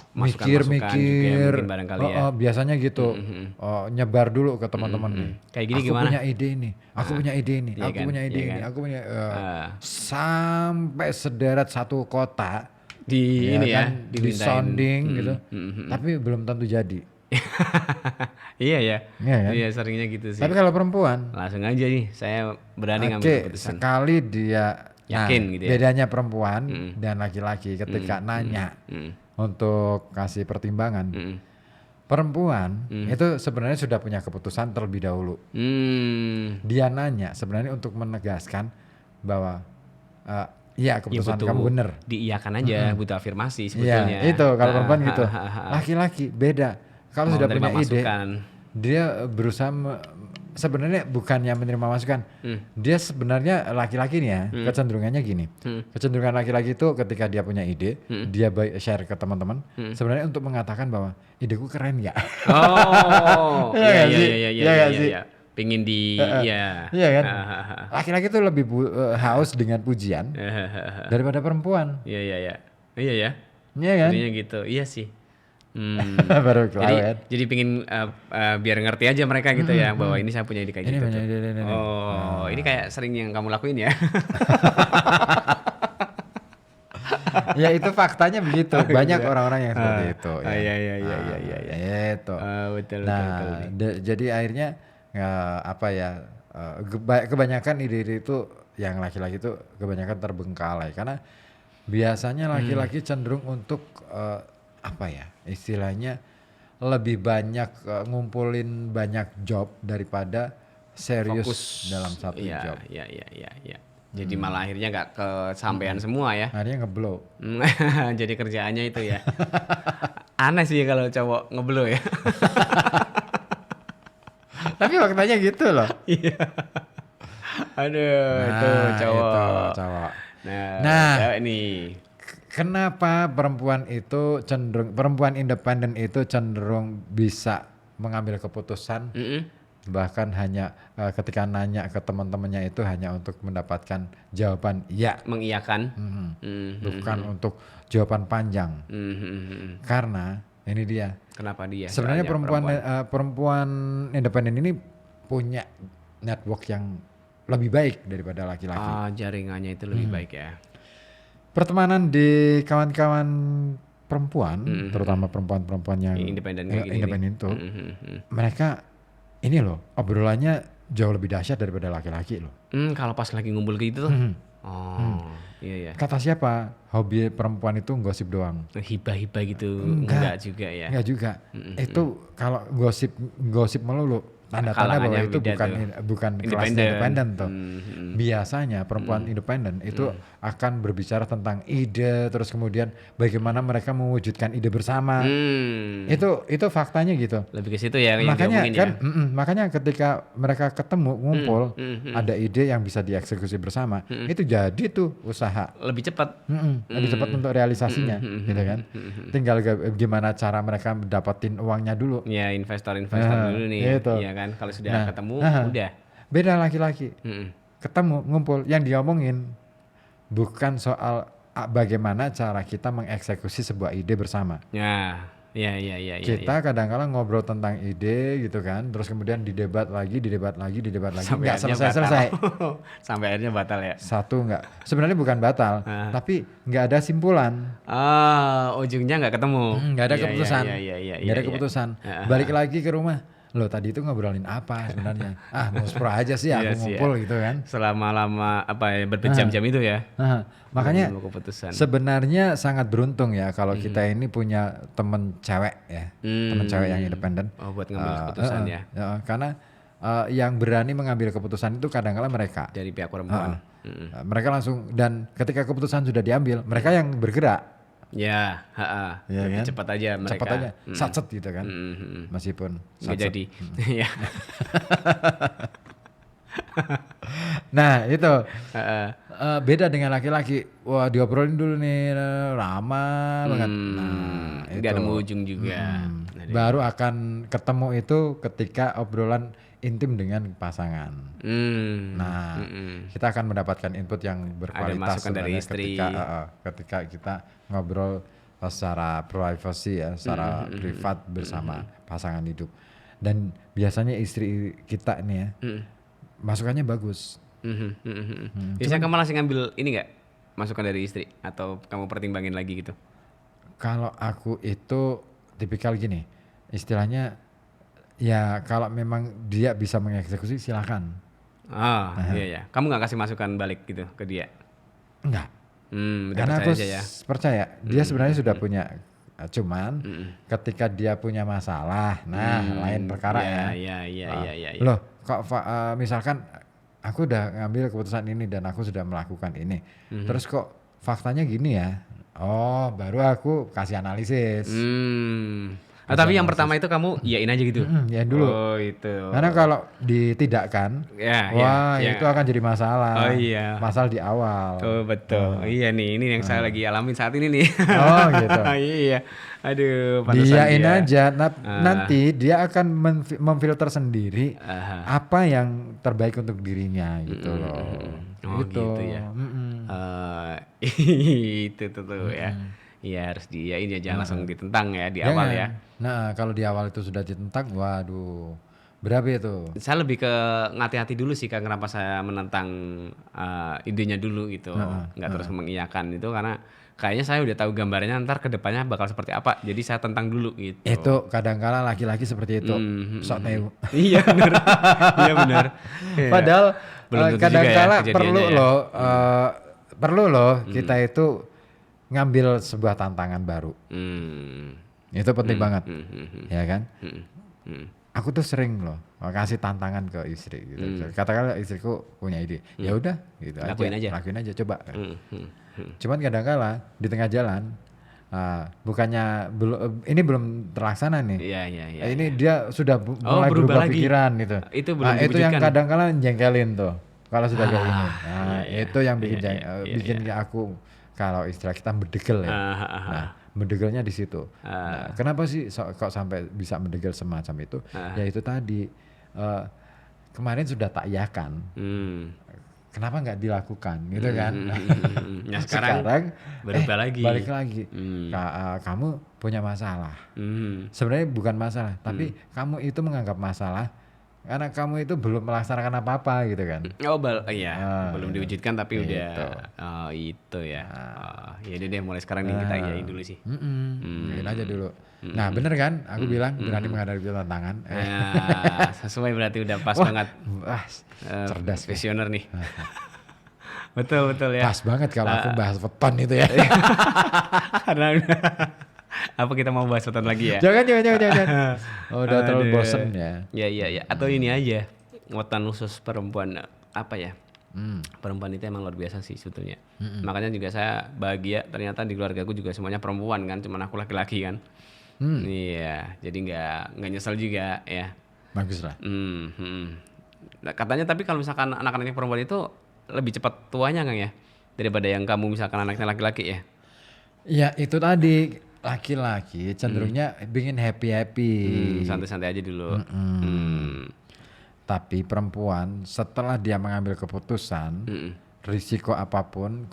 Masukan-masukan juga Mikir-mikir. mungkin barangkali ya. Biasanya gitu. Nyebar dulu ke teman-teman nih. Kayak gini aku gimana? punya ide ini. Aku punya ide ini. Iya Aku kan? punya ide Iya ini. kan? Aku punya sampai sederet satu kota. Di ini ya, kan, di dimintain. sounding gitu. Tapi belum tentu jadi. Iya ya. Iya kan? Iya seringnya gitu sih. Tapi kalau perempuan, Langsung aja nih saya berani ngambil oke, keputusan. sekali dia Yakin gitu ya. bedanya perempuan dan laki-laki ketika nanya untuk kasih pertimbangan, perempuan itu sebenarnya sudah punya keputusan terlebih dahulu. Dia nanya sebenarnya untuk menegaskan bahwa iya keputusan kamu benar. Diiyakan aja, butuh afirmasi Iya sebetulnya. itu kalau perempuan gitu. Laki-laki beda. Kalau Mau sudah menerima punya ide, masukan. dia berusaha sebenarnya bukannya menerima masukan. Dia sebenarnya laki-laki nih ya, kecenderungannya gini. Kecenderungan laki-laki itu ketika dia punya ide, dia share ke teman-teman, sebenarnya untuk mengatakan bahwa ideku keren ya. Oh, Iya iya nggak sih? iya Iya nggak sih? iya. Pingin di iya. Iya kan? Laki-laki itu lebih haus dengan pujian daripada perempuan. Iya iya iya. Iya ya. Iya kan? Jadinya gitu. Iya sih. Baru kelawet. Jadi pingin biar ngerti aja mereka gitu ya bahwa ini saya punya ide kayak Ini gitu. punya tuh. ide, ini. Oh, ini kayak sering yang kamu lakuin ya. Ya itu faktanya begitu. Banyak orang-orang yang seperti itu. Ah, iya iya iya iya iya. Itu. Betul Nah, betul. jadi akhirnya apa ya kebanyakan ide-ide itu yang laki-laki itu kebanyakan terbengkalai karena biasanya laki-laki cenderung untuk apa ya istilahnya lebih banyak ngumpulin banyak job daripada serius Fokus dalam satu job. Iya. Jadi malah akhirnya nggak kesampaian semua ya. Akhirnya ngeblow. Jadi kerjaannya itu ya. Aneh sih kalau cowok ngeblow ya. Tapi faktanya gitu loh. Iya. Aduh, itu cowok. Itu cowok. Nah, cewek nih. Kenapa perempuan independen itu cenderung bisa mengambil keputusan bahkan hanya ketika nanya ke teman-temannya itu hanya untuk mendapatkan jawaban iya, Mengiyakan. bukan untuk jawaban panjang. Karena ini dia. Kenapa dia? Sebenarnya Soalnya perempuan independen ini punya network yang lebih baik daripada laki-laki. Jaringannya itu lebih baik ya. Pertemanan di kawan-kawan perempuan, terutama perempuan-perempuan yang Independen kayak gini independen itu, mereka ini loh obrolannya jauh lebih dahsyat daripada laki-laki loh. Kalau pas lagi ngumpul gitu tuh. Iya. Kata siapa? Hobi perempuan itu gosip doang. Hibah-hibah gitu. Enggak juga ya. Enggak juga. Itu kalau gosip melulu tanda-tanda bahwa Kalangannya itu beda bukan kelasnya independen tuh. Biasanya perempuan independen itu akan berbicara tentang ide, terus kemudian bagaimana mereka mewujudkan ide bersama. Itu faktanya gitu. Lebih ke situ ya yang Makanya diomongin kan, ya. makanya ketika mereka ketemu ngumpul, ada ide yang bisa dieksekusi bersama, itu jadi tuh usaha. Lebih cepat. Lebih cepat untuk realisasinya, gitu kan. Tinggal gimana cara mereka dapatin uangnya dulu. Ya investor-investor dulu nih. Itu. Iya kan kalau sudah ketemu udah. Beda laki-laki. Ketemu ngumpul yang diomongin bukan soal bagaimana cara kita mengeksekusi sebuah ide bersama. Ya. Kita kadang-kadang ngobrol tentang ide gitu kan, terus kemudian didebat lagi, nggak selesai-selesai. Sampai akhirnya batal ya. Satu nggak, sebenarnya bukan batal, tapi nggak ada simpulan. Ujungnya nggak ketemu. Nggak ada keputusan. Nggak ada Iya. keputusan. Balik lagi ke rumah. Loh tadi itu ngobrolin apa sebenarnya? Muspro aja sih aku ngumpul gitu kan. Selama lama berjam-jam itu ya. Makanya keputusan. sebenarnya sangat beruntung ya kalau kita ini punya temen cewek ya, temen cewek yang independen. Buat ngambil keputusan ya. Karena yang berani mengambil keputusan itu kadang-kala mereka. Dari pihak perempuan. Mereka langsung, dan ketika keputusan sudah diambil, mereka yang bergerak. Ya, lebih kan? cepat aja mereka. Cepat aja, satset gitu kan. Meskipun nggak jadi. Ya. Nah itu beda dengan laki-laki. Wah diobrolin dulu nih lama banget. Nah nggak nemu ujung juga. Baru akan ketemu itu ketika obrolan intim dengan pasangan. Nah kita akan mendapatkan input yang berkualitas. Ada masukan dari istri. Ketika kita ngobrol secara privasi ya, secara privat bersama pasangan hidup. Dan biasanya istri kita ini ya, masukannya bagus. Biasanya kamu langsung ngambil ini nggak masukan dari istri atau kamu pertimbangin lagi gitu? Kalau aku itu tipikal gini, istilahnya ya kalau memang dia bisa mengeksekusi silakan. Iya. Kamu nggak kasih masukan balik gitu ke dia? Enggak. Karena aku aja ya. percaya dia sebenarnya sudah punya, cuman ketika dia punya masalah, lain perkara ya. Iya. Loh, kok misalkan aku udah ngambil keputusan ini dan aku sudah melakukan ini, terus kok faktanya gini ya? Oh, baru aku kasih analisis. Tapi yang pertama itu kamu iyain aja gitu? Ya dulu. Oh itu. Karena kalau ditidakkan, itu akan jadi masalah. Oh iya. Masalah di awal. Oh betul. Iya nih, ini yang saya lagi alamin saat ini nih. Oh gitu. Iya. Aduh, pantesan Diain dia. aja. Nanti dia akan memfilter sendiri apa yang terbaik untuk dirinya gitu loh. Oh gitu ya. Itu tuh ya. Iya harus diiyain ya, jangan langsung ditentang ya di awal ya. Nah kalau di awal itu sudah ditentang, waduh berapa itu? Saya lebih ke ngati-hati dulu sih Kang, kenapa saya menentang idenya dulu gitu, nggak terus mengiyakan itu karena kayaknya saya udah tahu gambarnya ntar kedepannya bakal seperti apa. Jadi saya tentang dulu gitu. Itu kadang-kala laki-laki seperti itu. Sok tahu. Iya benar. Iya benar. Padahal Belum tentu juga ya kadang-kala kejadiannya ya. perlu loh kita itu ngambil sebuah tantangan baru. Itu penting banget. Ya kan? Aku tuh sering loh kasih tantangan ke istri gitu. Katakanlah istriku punya ide. Ya udah gitu lakuin aja coba. Cuman kadang-kala di tengah jalan bukannya ini belum terlaksana nih. Iya. Ini dia sudah mulai berubah lagi. pikiran gitu. Itu belum Itu yang diwujudkan. kadang-kala jengkelin tuh. Kalau sudah kayak gini. Itu yang bikin aku kalau istilah kita mendegel ya. Nah, mendegelnya di situ. Nah, kenapa sih kok sampai bisa mendegel semacam itu? Ya itu tadi kemarin sudah tak iakan. Kenapa nggak dilakukan gitu kan? Ya sekarang berubah lagi. Balik lagi. Kamu punya masalah. Sebenarnya bukan masalah, tapi kamu itu menganggap masalah karena kamu itu belum melaksanakan apa-apa gitu kan. Belum diwujudkan tapi Gitu. udah. Itu ya. Ya deh mulai sekarang nih kita iyain dulu sih. Iyain aja dulu. Nah bener kan? Aku bilang berani menghadapi tantangan. Sesuai berarti udah pas banget. Wah, cerdas. Visioner nih. betul ya. Pas banget kalau aku bahas weton itu ya. Karena apa kita mau bahas weton lagi ya? Jangan. Udah terlalu bosen ya. Iya. Atau ini aja. Weton khusus perempuan apa ya? Perempuan itu emang luar biasa sih sebetulnya. Makanya juga saya bahagia ternyata di keluargaku juga semuanya perempuan kan, cuman aku laki-laki kan. Iya, jadi nggak nyesel juga ya. Bagus lah. Nah, katanya tapi kalau misalkan anak-anak perempuan itu lebih cepat tuanya Kang ya daripada yang kamu misalkan anaknya laki-laki ya. Ya itu tadi laki-laki cenderungnya bikin happy. Santai-santai aja dulu. Tapi perempuan setelah dia mengambil keputusan, risiko apapun,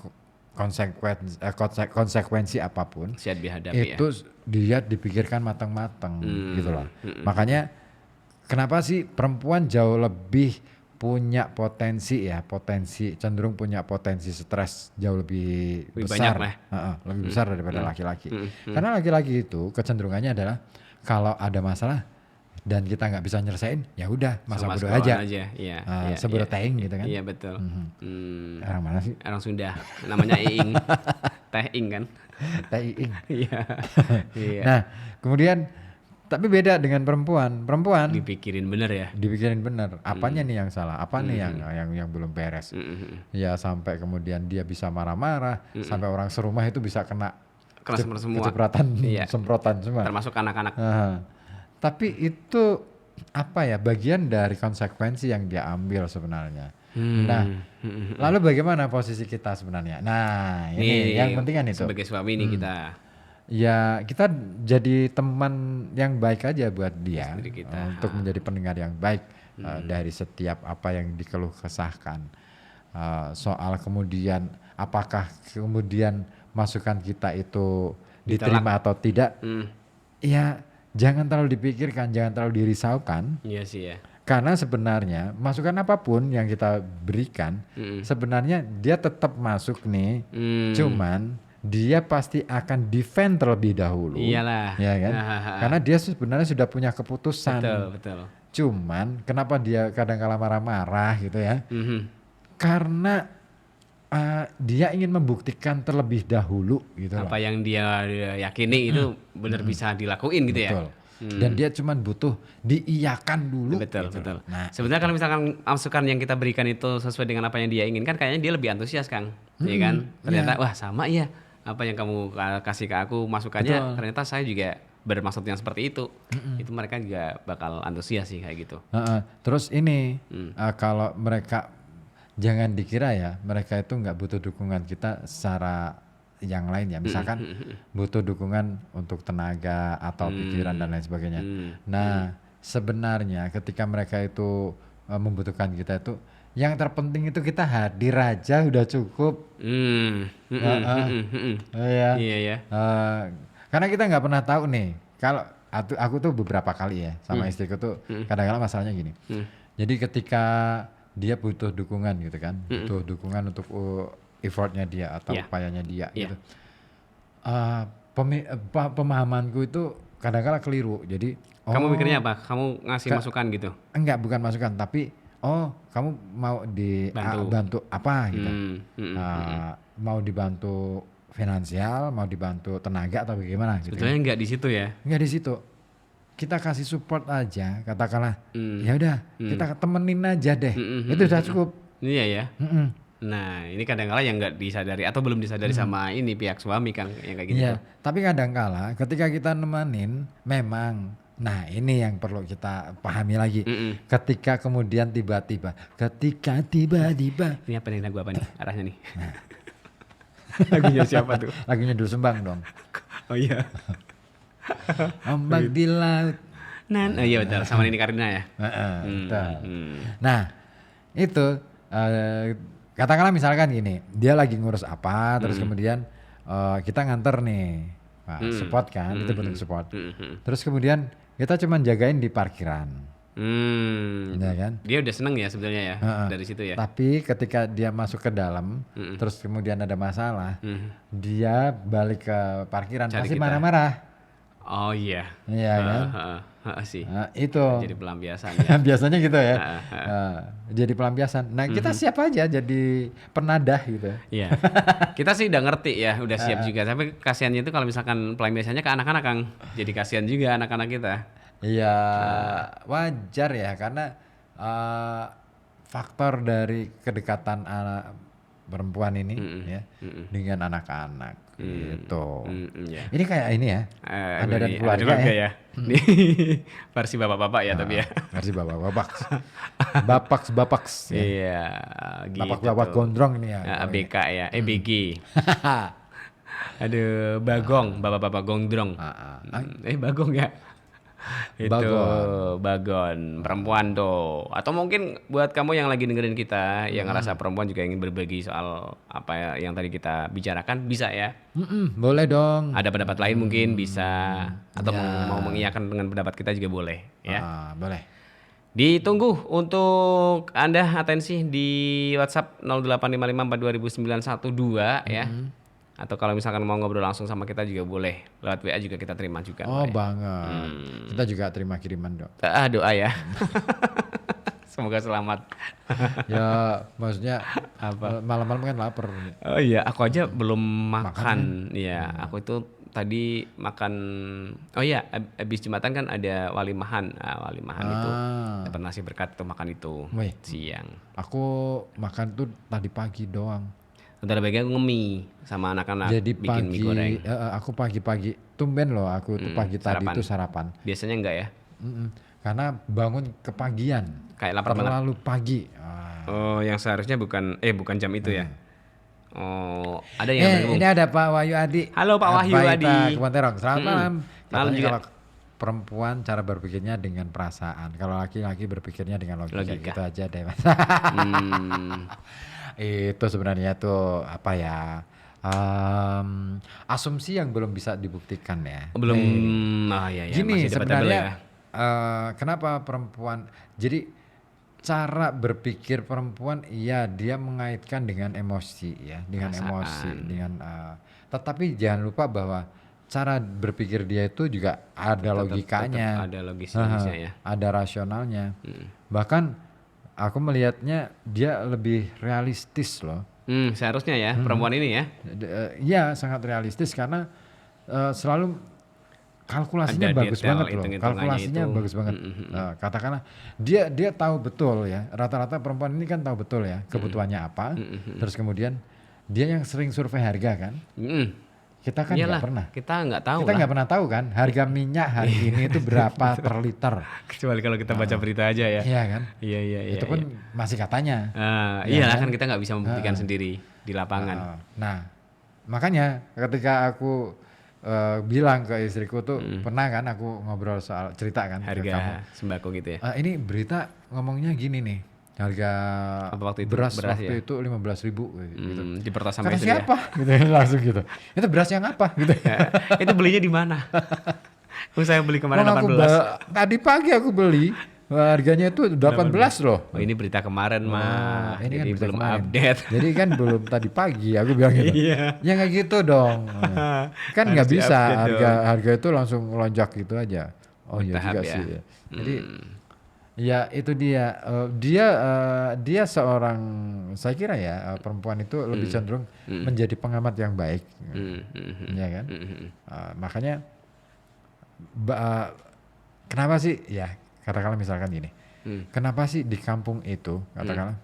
konsekuensi apapun, Siap dihadapi itu dia dipikirkan matang-matang gitu loh. Makanya kenapa sih perempuan jauh lebih punya potensi cenderung punya potensi stres jauh lebih besar, banyak lah. lebih besar daripada laki-laki. Karena laki-laki itu kecenderungannya adalah kalau ada masalah dan kita nggak bisa nyelesain, ya udah masa bodoh aja. Iya, Sebelum teing gitu kan. Iya betul. Orang mana sih? Orang Sunda. Namanya Iing. Teh Ing kan. Teing. Iya. Nah, kemudian tapi beda dengan perempuan. Perempuan Dipikirin bener ya. dipikirin bener. Apanya nih yang salah? Apa nih yang belum beres? Ya sampai kemudian dia bisa marah-marah, sampai orang serumah itu bisa kena semua. kecipratan, semprotan semua. Termasuk anak-anak. Tapi itu apa ya bagian dari konsekuensi yang dia ambil sebenarnya. Nah, lalu bagaimana posisi kita sebenarnya? Nah, ini yang penting kan itu. Sebagai suami nih kita. Ya kita jadi teman yang baik aja buat dia untuk menjadi pendengar yang baik dari setiap apa yang dikeluh kesahkan. Soal kemudian apakah kemudian masukan kita itu diterima atau tidak? Ya jangan terlalu dipikirkan, jangan terlalu dirisaukan. Iya sih ya. Karena sebenarnya masukan apapun yang kita berikan, sebenarnya dia tetap masuk nih. Cuman dia pasti akan defend terlebih dahulu. Iyalah. Ya kan? Karena dia sebenarnya sudah punya keputusan. Betul. Cuman kenapa dia kadang-kala marah-marah gitu ya? Karena dia ingin membuktikan terlebih dahulu gitu Apa loh. yang dia yakini itu benar bisa dilakuin gitu Betul. ya. Dan dia cuman butuh diiyakan dulu. Betul. Nah, Sebenarnya kalau misalkan masukan yang kita berikan itu sesuai dengan apa yang dia inginkan, kayaknya dia lebih antusias Kang. Iya kan? Ternyata wah sama ya. Apa yang kamu kasih ke aku masukannya ternyata saya juga bermaksud yang seperti itu. Itu mereka juga bakal antusias sih kayak gitu. Terus ini kalau mereka jangan dikira ya mereka itu nggak butuh dukungan kita secara yang lain ya. Misalkan butuh dukungan untuk tenaga atau pikiran dan lain sebagainya. Nah sebenarnya ketika mereka itu membutuhkan kita itu yang terpenting itu kita hadir aja udah cukup. Iya. Karena kita nggak pernah tahu nih kalau aku tuh beberapa kali ya sama istriku tuh kadang-kadang masalahnya gini. Jadi ketika dia butuh dukungan gitu kan, butuh dukungan untuk effortnya dia atau upayanya dia gitu. Pemahamanku itu kadang-kala keliru. Jadi Kamu mikirnya apa? Kamu ngasih masukan gitu? enggak, bukan masukan, tapi kamu mau bantu apa gitu. Mau dibantu finansial, mau dibantu tenaga atau bagaimana gitu. Sebetulnya nggak di situ ya? Enggak di situ. Kita kasih support aja, katakanlah. Ya udah, kita temenin aja deh. Itu udah cukup. Iya ya. Mm-mm. Nah, ini kadang-kala yang nggak disadari atau belum disadari sama ini pihak suami kan yang kayak gitu. Iya, tapi kadang-kala ketika kita nemenin memang, nah ini yang perlu kita pahami lagi. Ketika kemudian tiba-tiba, Ini apa nih, lagu apa nih arahnya nih? Lagunya siapa tuh? lagunya Dul Sumbang dong. Oh iya. Ombak di laut. Iya betul, sama Nini Carlina ya. Betul. Nah, itu katakanlah misalkan gini, dia lagi ngurus apa, terus kemudian kita nganter nih, support kan, itu bentuk support. Terus kemudian kita cuma jagain di parkiran, ya kan? Dia udah seneng ya sebenarnya ya dari situ ya. Tapi ketika dia masuk ke dalam, terus kemudian ada masalah, dia balik ke parkiran Cari pasti kita. marah-marah. Oh iya. Iya kan? Sih. Nah, itu. Jadi pelampiasan ya. Biasanya gitu ya. Jadi pelampiasan. Nah, kita siap aja jadi penadah gitu. Iya. Kita sih udah ngerti ya, udah siap juga. Tapi kasihannya itu kalau misalkan pelampiasannya ke anak-anak, Kang. Jadi kasihan juga anak-anak kita. Iya, wajar ya karena faktor dari kedekatan anak perempuan ini ya dengan anak-anak gitu. Iya. Ini kayak ini ya. Anda dan keluarga ya. Nih, versi bapak-bapak ya tapi ya. Versi bapak-bapak. Bapaks. Ya. Iya, gitu. Bapak-bapak gondrong ini ya. ABK ya, BG. Aduh, Bagong, bapak-bapak gondrong. Bagong ya. Itu Bagon, perempuan tuh. Atau mungkin buat kamu yang lagi dengerin kita, yang ngerasa perempuan juga ingin berbagi soal apa ya yang tadi kita bicarakan, bisa ya. Boleh dong. Ada pendapat lain mungkin bisa, atau mau mengiyakan dengan pendapat kita juga boleh ya. Boleh. Ditunggu untuk Anda atensi di WhatsApp 08554 200912 ya. Atau kalau misalkan mau ngobrol langsung sama kita juga boleh. Lewat WA juga kita terima juga. Oh banget. Kita juga terima kiriman dong. Doa ya. Semoga selamat. Ya maksudnya apa? Malam-malam kan lapar. Oh iya, aku aja belum makan. Iya, aku itu tadi makan. Oh iya, habis Jumatan kan ada walimahan. Nah, walimahan itu dapat nasi berkat tuh makan itu. Wih. Siang. Aku makan tuh tadi pagi doang. Bentar lagi aku ngemi sama anak-anak Jadi bikin mie goreng. aku pagi-pagi tumben loh aku tuh pagi tadi sarapan. itu sarapan. Biasanya enggak ya? Karena bangun kepagian. Kayak lapar banget. Terlalu pagi. Oh, yang seharusnya bukan jam itu ya. Oh, ada yang bergabung. Ini ada Pak Wahyu Adi. Halo, Pak Wahyu Adi. Kementerong. Selamat malam. Malam Katanya juga. kalau perempuan cara berpikirnya dengan perasaan. Kalau laki-laki berpikirnya dengan logika. Gitu aja deh Mas. Itu sebenarnya tuh apa ya? Asumsi yang belum bisa dibuktikan ya. Belum. Ya, Gini masih debatable sebenarnya ya. kenapa perempuan jadi cara berpikir perempuan iya dia mengaitkan dengan emosi ya, dengan emosi, dengan tetapi jangan lupa bahwa cara berpikir dia itu juga ada logikanya, ada logisnya ya. ada rasionalnya. Bahkan aku melihatnya dia lebih realistis loh. Seharusnya ya perempuan ini ya. Iya sangat realistis karena selalu kalkulasinya Ada bagus detail, banget loh. hitung-hitungannya Kalkulasinya itu. bagus banget. Katakanlah dia tahu betul ya. Rata-rata perempuan ini kan tahu betul ya kebutuhannya apa. Terus kemudian dia yang sering survei harga kan. Kita kan nggak pernah. Kita nggak tahu Kita lah. nggak pernah tahu kan harga minyak hari ini itu berapa per liter. Kecuali kalau kita baca berita aja ya. Iya kan. Iya. Itu pun masih katanya. Iya kan kita nggak bisa membuktikan sendiri di lapangan. Nah makanya ketika aku bilang ke istriku tuh pernah kan aku ngobrol soal cerita kan ke kamu. Harga sembako gitu ya. Ini berita ngomongnya gini nih harga Apa waktu itu? beras Beras waktu ya? itu 15.000 gitu. Dipertos sama Kata istri ya. siapa? Gitu langsung gitu. Itu beras yang apa? Gitu. Itu belinya di mana? Saya beli kemarin Wah, 18. tadi pagi aku beli Wah, harganya itu 18 loh. Oh, ini berita kemarin mah. Ini kan Jadi berita belum kemarin. update. Jadi kan belum tadi pagi aku bilang gitu. Iya. Ya nggak gitu dong. Kan nggak Harus bisa di-update harga itu langsung lonjak gitu aja. Oh iya Bertahap juga ya. sih. Jadi ya itu dia seorang, saya kira ya perempuan itu lebih cenderung menjadi pengamat yang baik, ya kan. Makanya kenapa sih ya katakanlah misalkan gini, kenapa sih di kampung itu katakanlah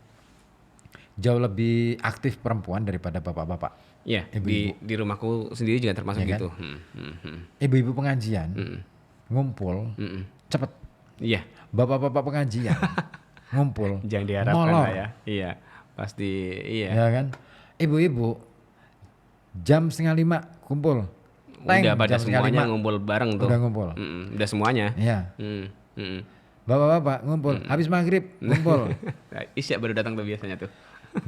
jauh lebih aktif perempuan daripada bapak-bapak, Iya, di rumahku sendiri juga termasuk Ya kan? gitu. Ibu-ibu pengajian ngumpul cepet, Iya, bapak-bapak pengajian ngumpul jangan diharapkan molor. lah ya. Iya, pasti iya. Ya kan, ibu-ibu jam 4:30 kumpul. Teng, Udah pada jam semuanya 4:30 ngumpul bareng tuh. udah ngumpul. Udah semuanya. Iya, Mm. bapak-bapak ngumpul. Habis maghrib ngumpul. Isya baru datang tuh biasanya tuh.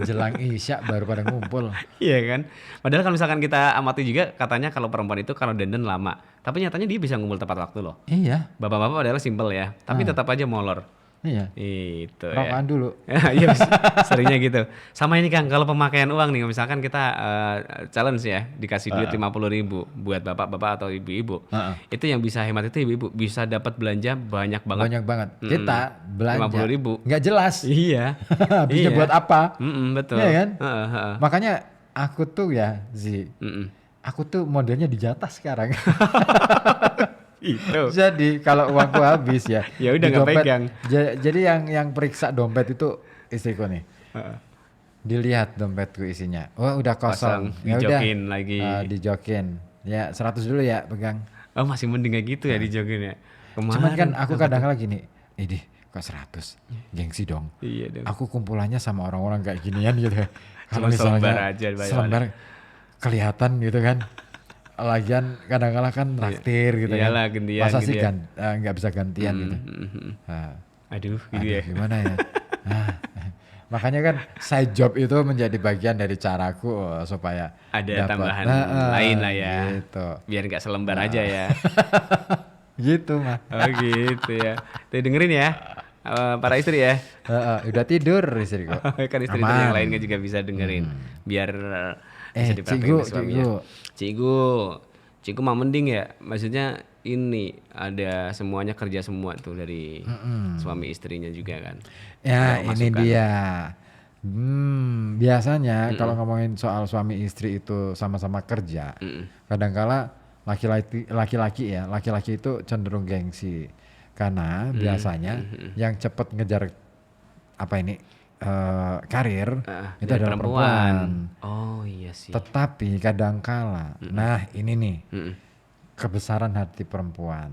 Jelang isya baru pada ngumpul. Iya kan. Padahal kalau misalkan kita amati juga katanya kalau perempuan itu kalau dandan lama. Tapi nyatanya dia bisa ngumpul tepat waktu loh. Iya, Bapak-bapak padahal simpel ya. Tapi tetap aja molor. iya. Itu ya. Rokokan dulu. Iya seringnya gitu. Sama ini Kang, kalau pemakaian uang nih, misalkan kita challenge ya, dikasih duit 50.000 buat bapak-bapak atau ibu-ibu. Itu yang bisa hemat itu ibu-ibu bisa dapat belanja banyak banget. Banyak banget. Kita belanja 50.000. nggak jelas. Iya. Habisnya Iya. buat apa? Betul. Iya kan? Heeh. Makanya aku tuh ya, aku tuh modelnya dijatah sekarang. Itu. Jadi kalau uangku habis ya, Ya udah di nggak dompet- pegang. Jadi yang periksa dompet itu istriku nih. Dilihat dompetku isinya. Oh udah kosong. Ya udah. Dijokin lagi. Dijokin. Ya 100 dulu ya pegang. Oh masih mending kayak gitu ya dijogin ya. Cuman kan aku kadang lagi nih, ini kok 100, gengsi dong. Iya dong. Aku kumpulannya sama orang-orang kayak ginian gitu. Cuma selembar aja, banyak-banyak. selembar kelihatan gitu kan. Lagian kadang-kala kan traktir gitu Iyalah, kan. gantian Masa gitu sih ya. nggak bisa gantian gitu. Nah, Aduh gitu aduh, ya. gimana ya? Nah, makanya kan side job itu menjadi bagian dari caraku supaya Ada dapat. tambahan lain lah ya. Gitu. Biar nggak selembar aja ya. Gitu mah. Oh gitu ya. Tuh dengerin ya. Para istri ya. Udah tidur istriku. Kan istri Aman. yang lainnya juga bisa dengerin. Biar bisa diperhatiin Cikgu, ke suaminya. cikgu. Cikgu mah mending ya. Maksudnya ini ada semuanya kerja semua tuh dari suami istrinya juga kan. Ya Kalau ini masukan. dia. Biasanya kalau ngomongin soal suami istri itu sama-sama kerja, kadangkala laki-laki itu cenderung gengsi karena biasanya yang cepat ngejar apa ini karir itu dari adalah perempuan. Oh iya sih. Tetapi kadangkala, nah ini nih kebesaran hati perempuan.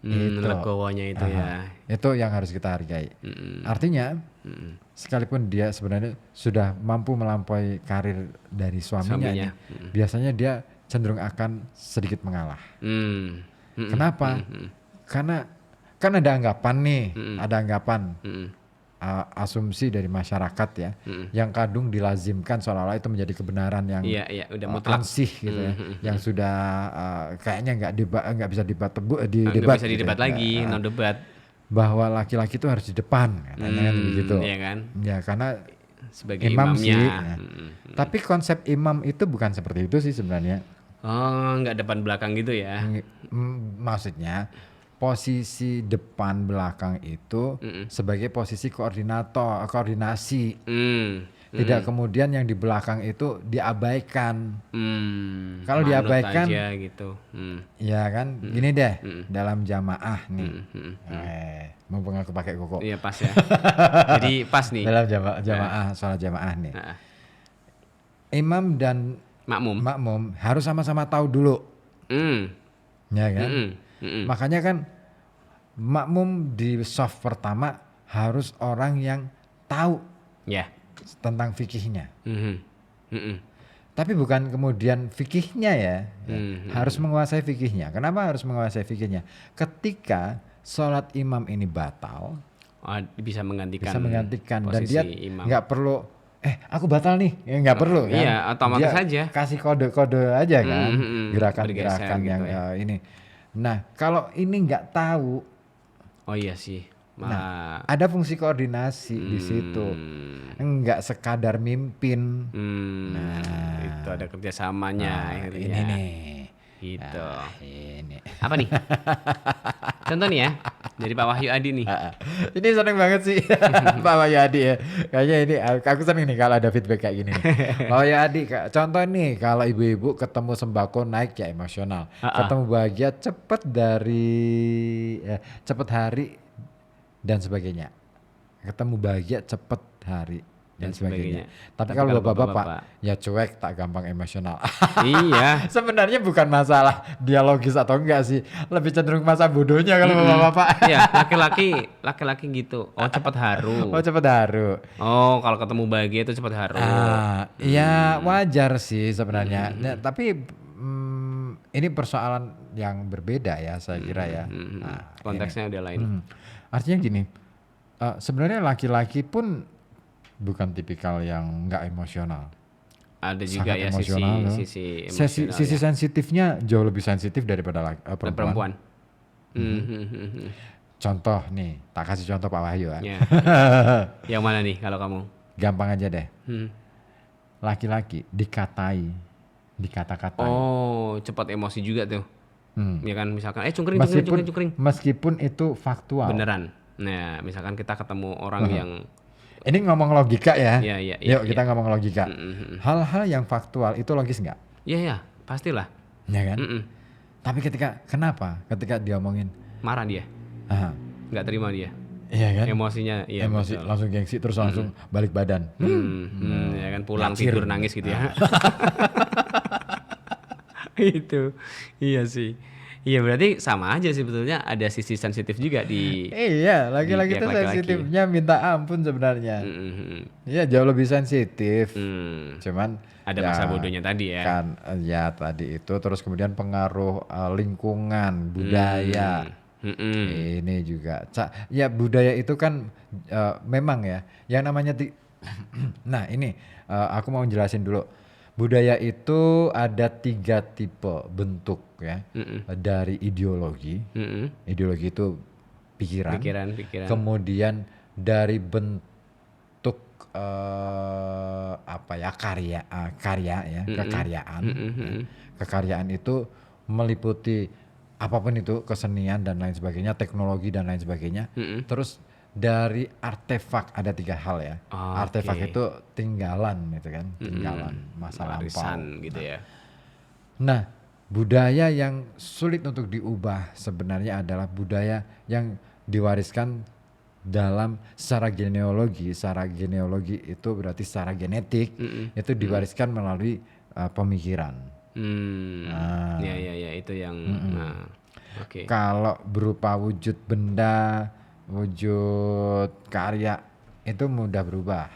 Itu. Legowonya itu ya. Itu yang harus kita hargai. Artinya, sekalipun dia sebenarnya sudah mampu melampaui karir dari suaminya, nih, biasanya dia cenderung akan sedikit mengalah. Kenapa? Karena kan ada anggapan nih, ada anggapan asumsi dari masyarakat ya, yang kadung dilazimkan seolah-olah itu menjadi kebenaran yang Iya, udah mutlak. ansih gitu ya, yang sudah kayaknya nggak bisa Nggak didebat bisa gitu didebat ya. lagi, no debat. Bahwa laki-laki itu harus di depan katanya kan begitu. Iya kan? Ya karena Sebagai imam imamnya. sih. Nah. Tapi konsep imam itu bukan seperti itu sih sebenarnya. Oh, nggak depan belakang gitu ya? Maksudnya posisi depan belakang itu sebagai posisi koordinasi. Tidak kemudian yang di belakang itu diabaikan. Kalau Manut diabaikan, aja gitu. ya kan, gini deh, dalam jamaah nih, mumpung aku pakai koko, Iya pas ya. Jadi pas nih. dalam jamaah, sholat jamaah nih, Nah, imam dan makmum harus sama-sama tahu dulu, Hmm. ya kan? Makanya kan makmum di saf pertama harus orang yang tahu Ya. tentang fikihnya. Mhm. Mhm. Tapi bukan kemudian fikihnya ya, harus menguasai fikihnya. Kenapa harus menguasai fikihnya? Ketika sholat imam ini batal, Oh, bisa menggantikan. bisa menggantikan dan posisi dia imam. nggak perlu, aku batal nih, ya nggak perlu kan? Iya, otomatis Dia aja. kasih kode-kode aja kan, gerakan-gerakan Bergeser yang gitu ya. ini. Nah kalau ini nggak tahu, Oh iya sih. malah Ada fungsi koordinasi di situ. Enggak sekadar mimpin. itu ada kerjasamanya akhirnya. Ini nih. Gitu. Ini. Apa nih? Contoh nih ya, dari Pak Wahyu Adi nih. Ini seneng banget sih Pak Wahyu Adi ya. Kayaknya ini aku seneng nih kalau ada feedback kayak gini nih. Pak Wahyu Adi, contoh nih kalau ibu-ibu ketemu sembako naik ya emosional. Ketemu bahagia cepet hari dan sebagainya. Ketemu bahagia cepet hari dan sebagainya. Tapi kalau bapak-bapak ya cuek, tak gampang emosional. Iya. Sebenarnya bukan masalah dialogis atau enggak sih, lebih cenderung masa bodohnya kalau bapak-bapak. Iya, laki-laki gitu. Oh, cepet haru. Oh cepet haru. Oh, kalau ketemu bahagia itu cepet haru. Ya wajar sih sebenarnya. Nah, tapi ini persoalan yang berbeda ya saya kira ya. Nah, Konteksnya udah lain. Artinya gini, sebenarnya laki-laki pun bukan tipikal yang nggak emosional. Ada juga Sangat ya emosional loh. sisi emosional. Sisi sensitifnya jauh lebih sensitif daripada perempuan. Contoh nih, tak kasih contoh Pak Wahyu ya. Ya. Yang mana nih kalau kamu? Gampang aja deh. Laki-laki dikata-katai. Oh, cepat emosi juga tuh. Ya kan, misalkan cungkring. Meskipun itu faktual. Beneran. Nah, misalkan kita ketemu orang yang Ini ngomong logika ya. Iya, Yuk kita ngomong logika. Hal-hal yang faktual itu logis nggak? Iya, pastilah. Ya kan? Tapi kenapa ketika diomongin Marah dia. Nggak terima dia. Iya kan? Emosinya, iya. Emosi betul. langsung gengsi terus langsung balik badan. Ya kan, pulang Nyacir. tidur nangis gitu ya. Itu. Iya sih. Iya, berarti sama aja sih sebetulnya, ada sisi sensitif juga di Iya, laki-laki di itu pihak laki-laki. sensitifnya minta ampun sebenarnya. Iya, jauh lebih sensitif. Cuman Ada masa bodohnya tadi ya. Kan ya tadi itu, terus kemudian pengaruh lingkungan, budaya. Ini juga. Ya budaya itu kan memang ya yang namanya nah ini aku mau jelasin dulu. Budaya itu ada 3 tipe bentuk ya dari ideologi. Ideologi itu pikiran. Kemudian dari bentuk karya ya, kekaryaan. Kekaryaan itu meliputi apapun itu, kesenian dan lain sebagainya, teknologi dan lain sebagainya. Terus dari artefak ada 3 hal ya. Artefak itu tinggalan gitu kan, tinggalan masa lampau. Warisan gitu ya. Nah, budaya yang sulit untuk diubah sebenarnya adalah budaya yang diwariskan dalam secara genealogi. Secara genealogi itu berarti secara genetik itu diwariskan melalui pemikiran. Ya itu yang oke. Kalau berupa wujud benda, wujud karya itu mudah berubah.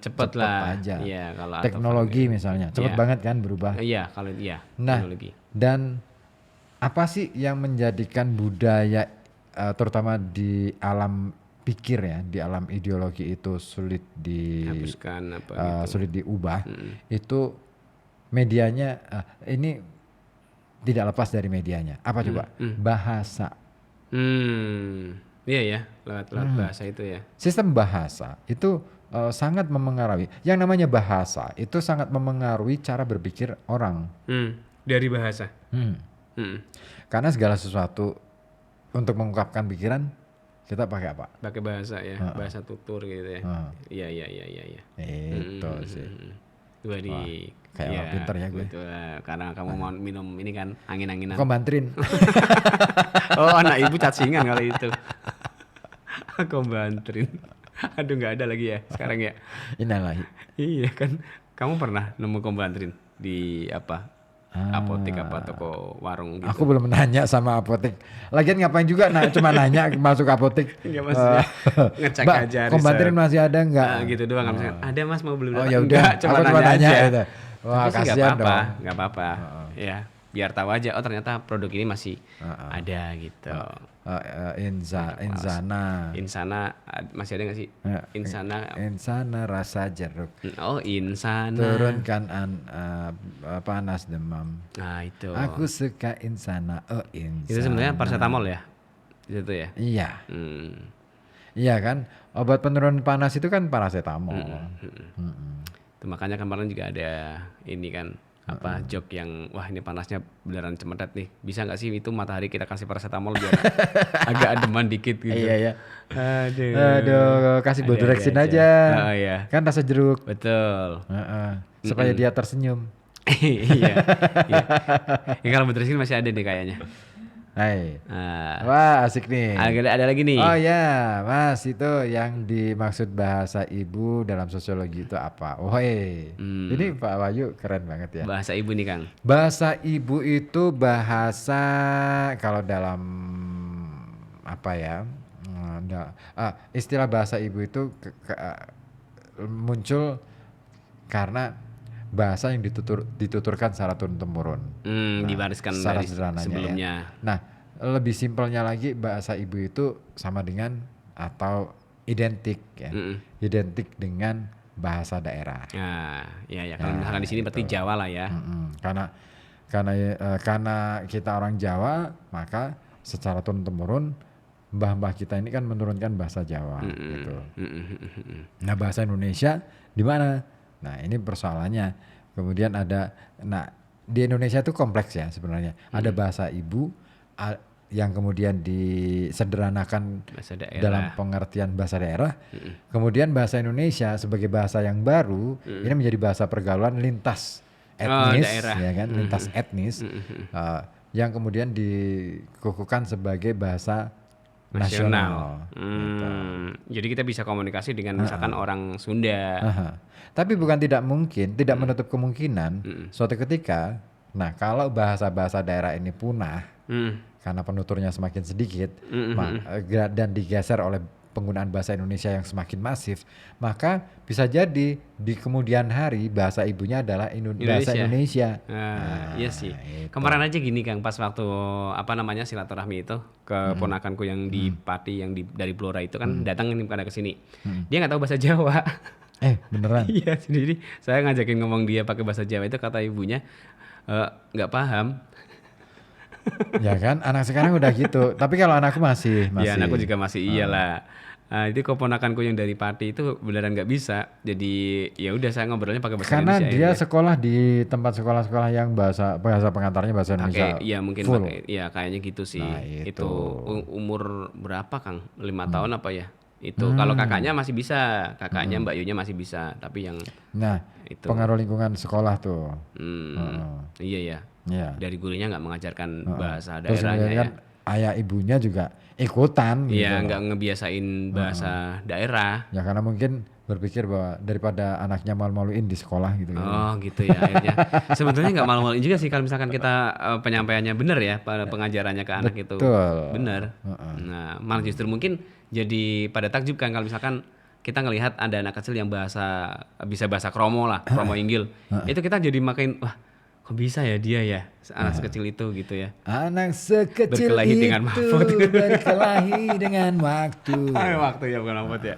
Cepet lah aja. Iya, kalau teknologi misalnya cepet banget kan berubah. Iya, kalau Nah, teknologi. dan apa sih yang menjadikan budaya terutama di alam pikir ya, di alam ideologi itu sulit Hapuskan apa gitu. sulit diubah? Itu medianya ini tidak lepas dari medianya. Apa coba? Bahasa. Iya ya, lewat bahasa itu ya. Sistem bahasa itu sangat memengaruhi. Yang namanya bahasa itu sangat memengaruhi cara berpikir orang. Dari bahasa. Karena segala sesuatu untuk mengungkapkan pikiran kita pakai apa? Pakai bahasa ya, bahasa tutur gitu ya. Iya. Itu sih. Kayak orang pinter ya gue. Betul, karena kamu mau minum ini kan angin-anginan. Kok banterin? Oh, anak ibu cacingan kali itu. Aku banterin. Aduh, nggak ada lagi ya sekarang ya. Innalillahi. Iya kan, kamu pernah nemu kombantrin di apa? Apotek apa toko warung gitu. Aku belum nanya sama apotek. Lagian ngapain juga cuma nanya masuk apotek. Enggak maksudnya ngecek Mbak, aja. kombanterin masih ada enggak? Nah, gitu doang. Misalkan, ada Mas mau beli. Oh ya udah, cuma aku cuma nanya aja. gitu. Wah, Tapi sih kasihan dong. Nggak apa-apa. Ya, biar tahu aja. Oh ternyata produk ini masih ada gitu. Insana. Masih ada nggak sih? Insana. Rasa jeruk. Oh insana. Turunkan panas demam. Nah itu. Aku suka insana. Oh insana. Itu sebenarnya paracetamol ya? Itu ya? Iya. Iya kan, obat penurun panas itu kan paracetamol. Itu makanya kemarin juga ada ini kan apa joke yang wah ini panasnya beneran cemetet nih. Bisa nggak sih itu matahari kita kasih paracetamol biar agak ademan dikit gitu. Iya ya. Aduh. Aduh, kasih Ada-ada Bodrexin aja. aja. Oh iya. Kan rasa jeruk. Betul. Supaya dia tersenyum. Iya. Iya. Ya, kalau Bodrexin masih ada nih kayaknya. Hai. Ah, Wah, asik nih. ada lagi nih. Oh ya, Mas, itu yang dimaksud bahasa ibu dalam sosiologi itu apa? Oh, ini Pak Wahyu keren banget ya. Bahasa ibu nih Kang. Bahasa ibu itu bahasa kalau dalam apa ya? Istilah bahasa ibu itu muncul karena bahasa yang dituturkan secara turun-temurun. Diwariskan secara dari sederhananya sebelumnya. ya. Nah, lebih simpelnya lagi bahasa ibu itu sama dengan atau identik ya. Identik dengan bahasa daerah. Nah, ya kalau misalkan di sini berarti Jawa lah ya. Karena kita orang Jawa, maka secara turun-temurun mbah-mbah kita ini kan menurunkan bahasa Jawa gitu. Nah, bahasa Indonesia di mana? Nah, ini persoalannya. Kemudian di Indonesia itu kompleks ya sebenarnya. Ada bahasa ibu yang kemudian disederhanakan Bahasa daerah. dalam pengertian bahasa daerah. Kemudian bahasa Indonesia sebagai bahasa yang baru ini menjadi bahasa pergaulan lintas etnis, daerah. ya kan, lintas etnis yang kemudian dikukuhkan sebagai bahasa nasional. Gitu. Jadi kita bisa komunikasi dengan misalkan orang Sunda. Tapi bukan tidak mungkin, tidak menutup kemungkinan suatu ketika, nah kalau bahasa-bahasa daerah ini punah karena penuturnya semakin sedikit dan digeser oleh penggunaan bahasa Indonesia yang semakin masif, maka bisa jadi di kemudian hari bahasa ibunya adalah bahasa Indonesia. Iya sih. Itu. Kemarin aja gini Kang, pas waktu silaturahmi itu ke ponakanku yang di Pati yang dari Blora itu kan datang ini pada ke sini. Dia nggak tahu bahasa Jawa. Beneran? Iya, jadi saya ngajakin ngomong dia pakai bahasa Jawa itu kata ibunya nggak paham. Ya kan, anak sekarang udah gitu. Tapi kalau anakku masih. Ya anakku juga masih iyalah. Itu keponakanku yang dari Pati itu beneran nggak bisa. Jadi ya udah saya ngobrolnya pakai bahasa Karena Indonesia. dia aja. sekolah di tempat sekolah-sekolah yang bahasa pengantarnya bahasa Indonesia. Iya mungkin full. ya kayaknya gitu sih. Nah, itu. Umur berapa Kang? 5 tahun apa ya? Itu kalau kakaknya masih bisa, kakaknya Mbak Yunya masih bisa, tapi yang Nah, itu. pengaruh lingkungan sekolah tuh. Iya ya. Iya. Dari gurunya nggak mengajarkan bahasa Terus daerahnya kemudian ya. kan ayah ibunya juga ikutan gitu. Iya nggak ngebiasain bahasa daerah. Ya karena mungkin berpikir bahwa daripada anaknya malu-maluin di sekolah gitu. Oh gitu ya akhirnya. Sebetulnya nggak malu-maluin juga sih kalau misalkan kita penyampaiannya benar ya, pengajarannya ke anak itu benar. Nah malah justru mungkin jadi pada takjub kan kalau misalkan kita ngelihat ada anak kecil yang bisa bahasa kromo lah, kromo inggil. Itu kita jadi makin wah kok bisa ya dia ya anak sekecil itu gitu ya. Anak sekecil Berkelahi itu dengan Mahfud. berkelahi dengan waktu. Waktu ya bukan Mahfud ya.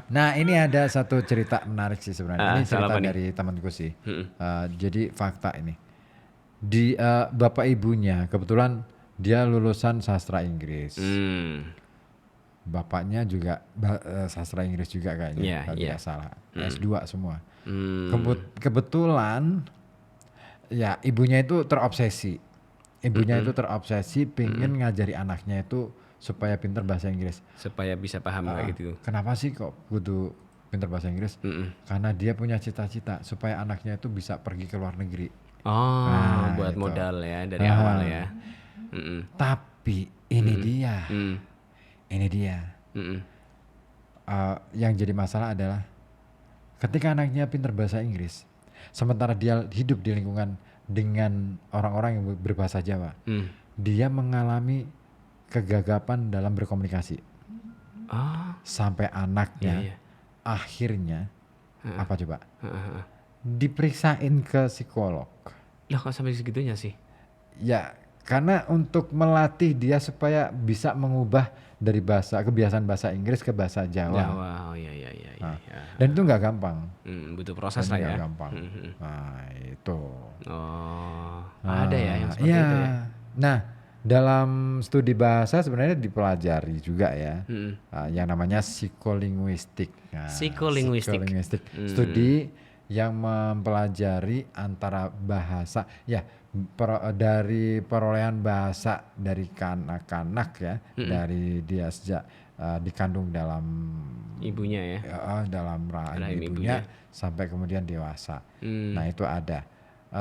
Nah ini ada satu cerita menarik sih sebenarnya. Ini cerita apa nih? dari temanku sih. Jadi fakta ini. Bapak ibunya kebetulan dia lulusan sastra Inggris. Bapaknya juga sastra Inggris juga kayaknya. Kalau tidak salah. S2 semua. Kebetulan ya ibunya itu terobsesi. Ibunya itu terobsesi pengen ngajari anaknya itu supaya pintar bahasa Inggris. Supaya bisa paham kayak gitu. Kenapa sih kok kudu pintar bahasa Inggris? Karena dia punya cita-cita supaya anaknya itu bisa pergi ke luar negeri. Oh, buat itu. modal ya dari awal ya. Tapi ini dia. Ini dia. Yang jadi masalah adalah ketika anaknya pintar bahasa Inggris, sementara dia hidup di lingkungan dengan orang-orang yang berbahasa Jawa, dia mengalami kegagapan dalam berkomunikasi. Sampai anaknya akhirnya apa coba? Diperiksain ke psikolog. Lah kok sampai segitunya sih? Ya, karena untuk melatih dia supaya bisa mengubah dari kebiasaan bahasa Inggris ke bahasa Jawa. Oh iya. Dan itu nggak gampang. Butuh proses lah ya. Nggak gampang. Nah itu. Ada ya yang seperti itu ya. Nah Dalam studi bahasa sebenarnya dipelajari juga ya, Mm-mm. yang namanya psikolinguistik. Nah, Psikolinguistik. Studi yang mempelajari antara bahasa, ya dari perolehan bahasa dari kanak-kanak ya, dari dia sejak dikandung dalam Ibunya ya. dalam rahim Rahim ibunya ibunya. sampai kemudian dewasa. Hmm. Nah itu ada.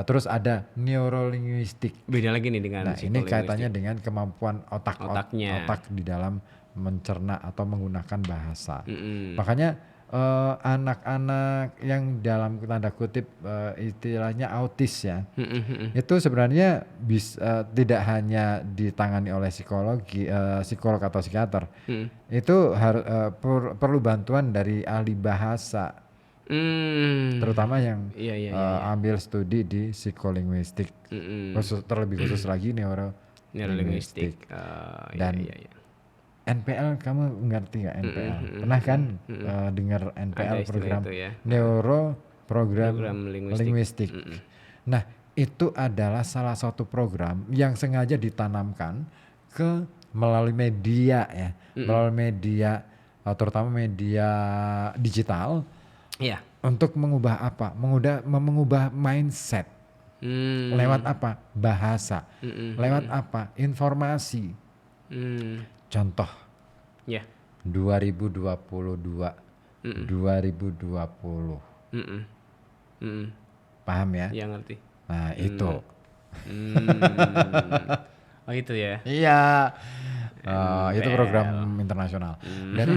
Terus ada neurolinguistik. Beda lagi nih dengan Nah ini psikolinguistik. kaitannya dengan kemampuan Otaknya. otak di dalam mencerna atau menggunakan bahasa. Mm-mm. Makanya anak-anak yang dalam tanda kutip istilahnya autis ya, Mm-mm. itu sebenarnya tidak hanya ditangani oleh psikolog atau psikiater. Mm. Itu perlu bantuan dari ahli bahasa, terutama yang Iya. ambil studi di psikolinguistik. Mm-mm. Terlebih khusus lagi Neurolinguistik. Dan Iya. NPL, kamu ngerti nggak NPL? Pernah kan dengar NPL, Ada istilah program itu ya. Neuro Program Linguistik. Linguistik. Nah itu adalah salah satu program yang sengaja ditanamkan melalui media ya, melalui media terutama media digital, Iya. untuk mengubah apa? Mengubah mindset. Lewat apa? Bahasa. Lewat apa? Informasi. Contoh Ya. 2022, 2020. Paham ya? Ya ngerti. Nah itu. Oh itu ya. Iya. Itu program internasional. Dan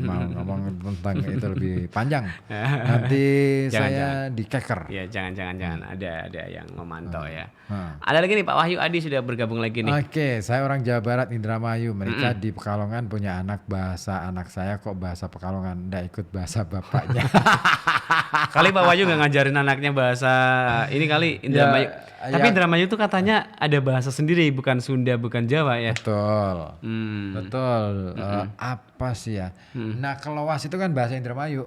mau ngomong tentang itu lebih panjang. Nanti saya dikeker. Ya jangan. Ada yang memantau ya. Hmm. Ada lagi nih Pak Wahyu Adi sudah bergabung lagi nih. Oke, saya orang Jawa Barat, Indramayu, menikah di Pekalongan, punya anak. Bahasa anak saya kok bahasa Pekalongan, ndak ikut bahasa bapaknya. Kali Pak Wahyu nggak ngajarin anaknya bahasa ini kali Indramayu. Tapi Indramayu itu katanya ada bahasa sendiri, bukan Sunda, bukan Jawa ya. Betul. Betul. Apa sih ya? Nah, kelowas itu kan bahasa Indramayu.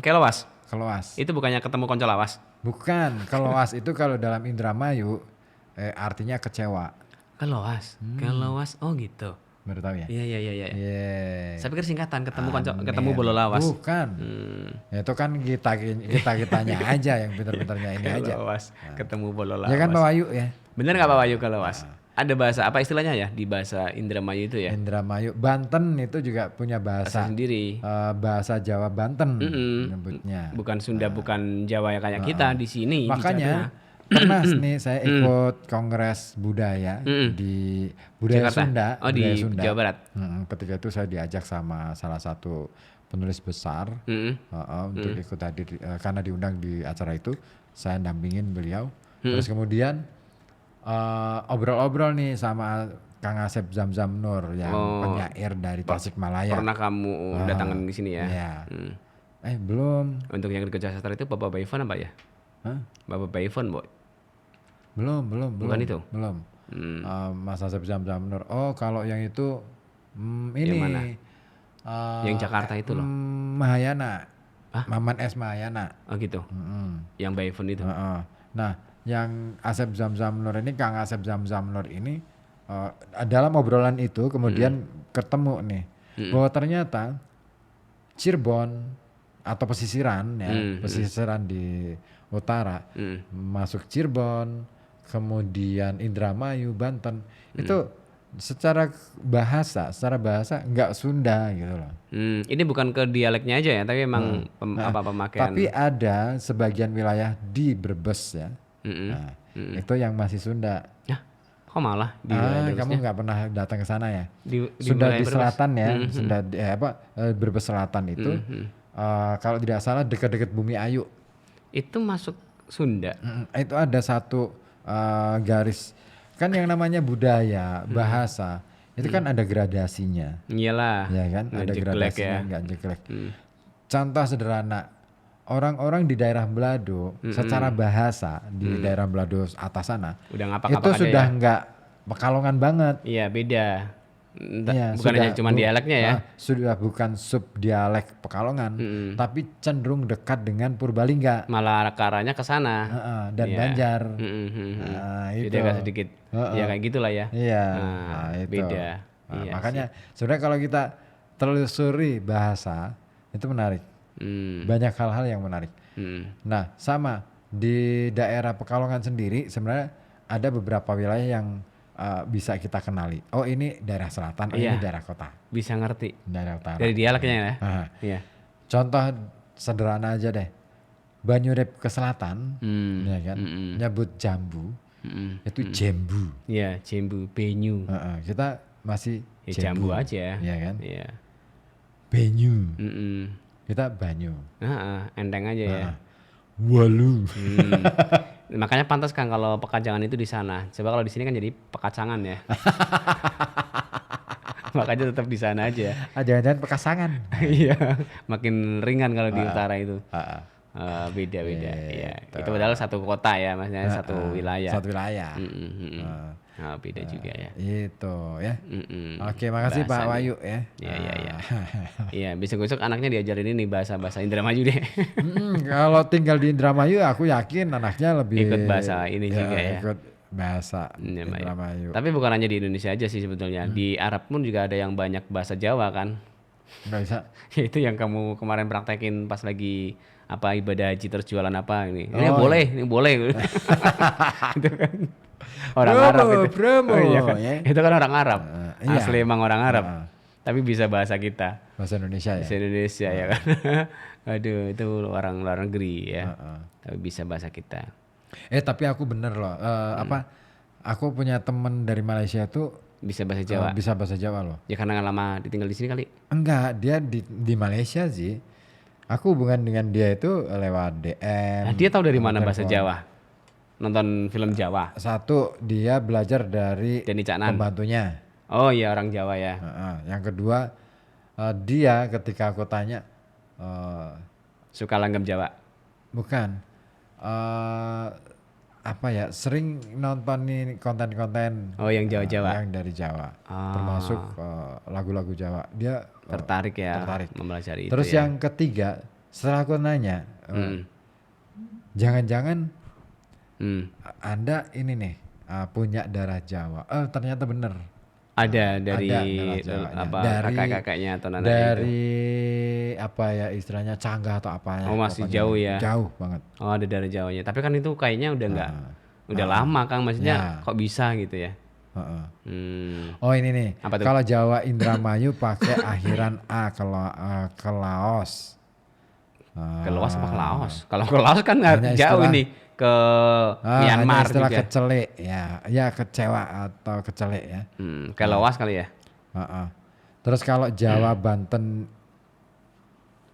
Kelowas. Kelowas. Itu bukannya ketemu konco lawas. Bukan, kelowas itu kalau dalam Indramayu artinya kecewa. Kelowas. Kelowas. Oh gitu. Baru tahu ya? Iya. Iya. Saya pikir singkatan ketemu konco, ketemu bolo lawas. Bukan. Ya, itu kan kitanya aja yang pintar-pintarnya ini aja. Kelowas. Ketemu bolo lawas. Ya kan Pak Wahyu ya? Bener nggak Pak Wahyu kelowas? Ada bahasa apa istilahnya ya di bahasa Indramayu itu ya? Indramayu, Banten itu juga punya Bahasa bahasa sendiri. bahasa Jawa Banten nyebutnya. Bukan Sunda, bukan Jawa ya kayak kita di sini. di Makanya Jawa. pernah nih saya ikut kongres budaya di budaya Jakarta? Sunda, Oh, di budaya Sunda. Jawa Barat. Ketika itu saya diajak sama salah satu penulis besar untuk ikut hadir karena diundang di acara itu, saya dampingin beliau. Terus kemudian obrol-obrol nih sama Kang Asep Zamzam Nur yang penyair dari Tasikmalaya. Pernah kamu datangin di sini ya? Iya. Belum. Untuk yang di Kerja Sastra itu Bapak Bayfon apa ya? Hah? Bapak Bayfon, Boy. Belum. Bukan itu? Belum. Mas Asep Zamzam Nur. Oh, kalau yang itu ini. Yang mana? Yang Jakarta itu loh. Mahayana. Maman S Mahayana. Oh gitu. Yang Bayfon itu. Nah, yang Asep Zamzam Nur ini, Kang Asep Zamzam Nur ini dalam obrolan itu kemudian ketemu nih bahwa ternyata Cirebon atau pesisiran ya, pesisiran di utara, masuk Cirebon, kemudian Indramayu, Banten, itu secara bahasa nggak Sunda gitu loh. Ini bukan ke dialeknya aja ya, tapi emang pemakaian. Tapi ada sebagian wilayah di Brebes ya, itu yang masih Sunda. Kok malah di Kamu nggak pernah datang ke sana ya? Di Sunda wilayah di Brebes. selatan ya, Sunda Brebes Selatan itu, kalau tidak salah dekat-dekat Bumi Ayu. Itu masuk Sunda. Itu ada satu garis, kan yang namanya budaya, bahasa, itu kan ada gradasinya. Iyalah. Ya kan, ada Ngejeglek gradasinya, ya. nggak jeglek. Contoh sederhana, orang-orang di daerah Belado secara bahasa di daerah Belado atas sana Udah ngapak-ngapak itu ada sudah ya? nggak Pekalongan banget. Iya beda. Iya, Bukan hanya cuma dialeknya ya. Sudah bukan sub dialek Pekalongan, tapi cenderung dekat dengan Purbalingga Malah ke arahnya ke sana. dan Iya. Banjar. Nah, Itu. Jadi agak sedikit Ya kayak gitulah ya. Iya. Nah, itu. beda. Nah, Iya makanya sebenarnya kalau kita telusuri bahasa itu menarik. Banyak hal-hal yang menarik. Nah, sama di daerah Pekalongan sendiri sebenarnya ada beberapa wilayah yang bisa kita kenali. Oh, ini daerah selatan, Iya. ini daerah kota, Bisa ngerti. daerah utara. Dari dialeknya ya. Nah, Iya. contoh sederhana aja deh. Banyurep ke selatan, ya kan, nyebut jambu, itu jembu. Iya, jambu, benyu. Kita masih Ya, jambu aja. ya kan. Iya. Benyu, Mm-mm. kita banyu. Enteng aja ya. Walu. Makanya pantas kan kalau pekajangan itu di sana. Coba kalau di sini kan jadi pekacangan ya. Makanya tetap di sana aja. Jangan-jangan pekasangan. Iya, makin ringan kalau di utara itu. Beda-beda. Iya. Gitu. Itu padahal satu kota ya, maksudnya satu wilayah. Satu wilayah. Beda juga ya. Itu ya. Oke, makasih Pak Bahasanya. Wahyu ya. Iya. Iya, besok-besok anaknya diajarin ini bahasa Indramayu deh. Kalau tinggal di Indramayu, aku yakin anaknya lebih Ikut bahasa ini juga ya. Ikut bahasa Indramayu. Indramayu. Tapi bukan hanya di Indonesia aja sih sebetulnya. Di Arab pun juga ada yang banyak bahasa Jawa kan. Nggak bisa. Itu yang kamu kemarin praktekin pas lagi apa ibadah haji terus jualan apa ini. Ini Oh, boleh, ini boleh. Itu kan orang Promo, Arab itu. promo, Iya kan? ya. Itu kan orang Arab. Iya. Asli emang orang Arab. Tapi bisa bahasa kita. Bahasa Indonesia ya. Bahasa Indonesia ya kan. Aduh, itu orang luar negeri ya. Tapi bisa bahasa kita. Tapi aku bener loh. Aku punya temen dari Malaysia tuh Bisa bahasa Jawa. bisa bahasa Jawa loh. Ya karena nggak lama ditinggal di sini kali. Enggak, dia di Malaysia sih. Aku hubungan dengan dia itu lewat DM. Nah, dia tahu dari mana telepon. bahasa Jawa? Nonton film Jawa. Satu, dia belajar dari Denny Caknan. pembantunya. Oh iya, orang Jawa ya. Yang kedua, dia ketika aku tanya, Suka langgam Jawa. bukan, apa ya, sering nonton nih konten-konten. Oh, yang Jawa-Jawa. Yang dari Jawa, termasuk lagu-lagu Jawa. Dia Tertarik ya tertarik. mempelajari Terus itu ya. yang ketiga, setelah aku nanya, jangan-jangan Anda ini nih punya darah Jawa. Ternyata bener. Ada dari darah Jawanya. apa Dari- kakak-kakaknya atau nenek itu. Dari apa ya istilahnya canggah atau apa ya. Oh, masih pokoknya jauh ya? Jauh banget. Oh, ada dari Jawanya. Tapi kan itu kayaknya udah enggak. Udah lama Kang, maksudnya kok bisa gitu ya. Oh ini nih, Apa tuh? kalau Jawa Indramayu pakai akhiran A, ke Laos. Ke Laos apa ke Laos? Kalau ke Laos kan nggak Hanya jauh istilah- ini ke Myanmar hanya istilah juga. kecelek ya kecewa atau kecelek ya. Ke Laos kali ya. Terus kalau Jawa Banten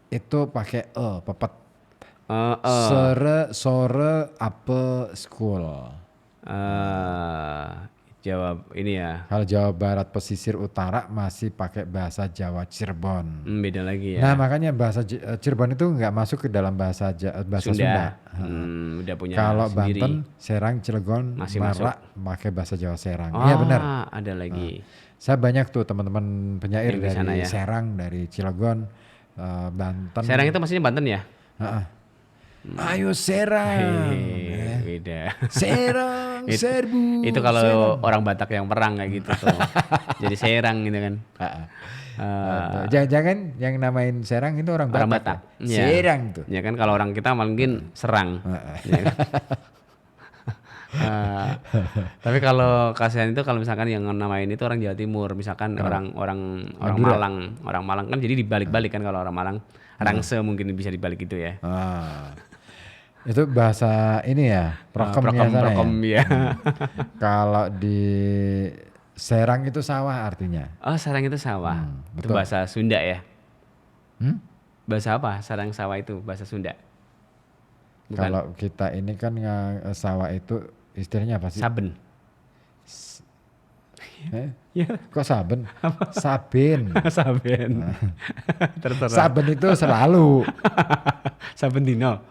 itu pakai pepet. Sore apa school. Jawab ini ya. Kalau Jawa Barat pesisir utara masih pakai bahasa Jawa Cirebon. Beda lagi ya. Nah makanya bahasa Cirebon itu nggak masuk ke dalam bahasa Sunda. Udah punya Kalau sendiri. Banten, Serang, Cilegon, Masih Marak pakai bahasa Jawa Serang. Oh, Iya benar. ada lagi. Saya banyak tuh teman-teman penyair Yang di dari sana ya. Serang, dari Cilegon, Banten. Serang itu maksudnya Banten ya? Ayo Serang. Beda. Serang, It- serbu. Itu kalau Serang. orang Batak yang perang kayak gitu tuh. Jadi Serang gitu kan. Jangan-jangan yang namain Serang itu orang Batak. Orang Batak. Ya? Iya. Serang tuh. Ya kan kalau orang kita mungkin serang. Ya kan? Tapi kalau kasihan itu kalau misalkan yang namain itu orang Jawa Timur, misalkan orang Malang kan jadi dibalik-balik kan kalau orang Malang. Rangse mungkin bisa dibalik gitu ya. Itu bahasa ini ya, prokem ya. Kalau di Serang itu sawah artinya. Oh, sarang itu sawah. Itu betul. bahasa Sunda ya. Hmm? Bahasa apa? Sarang sawah itu bahasa Sunda. Bukan. Kalau kita ini kan sawah itu istilahnya apa sih? Saben. Ya. Kok saben? Sabin. Saben. Terserah. Saben itu selalu. Saben dino.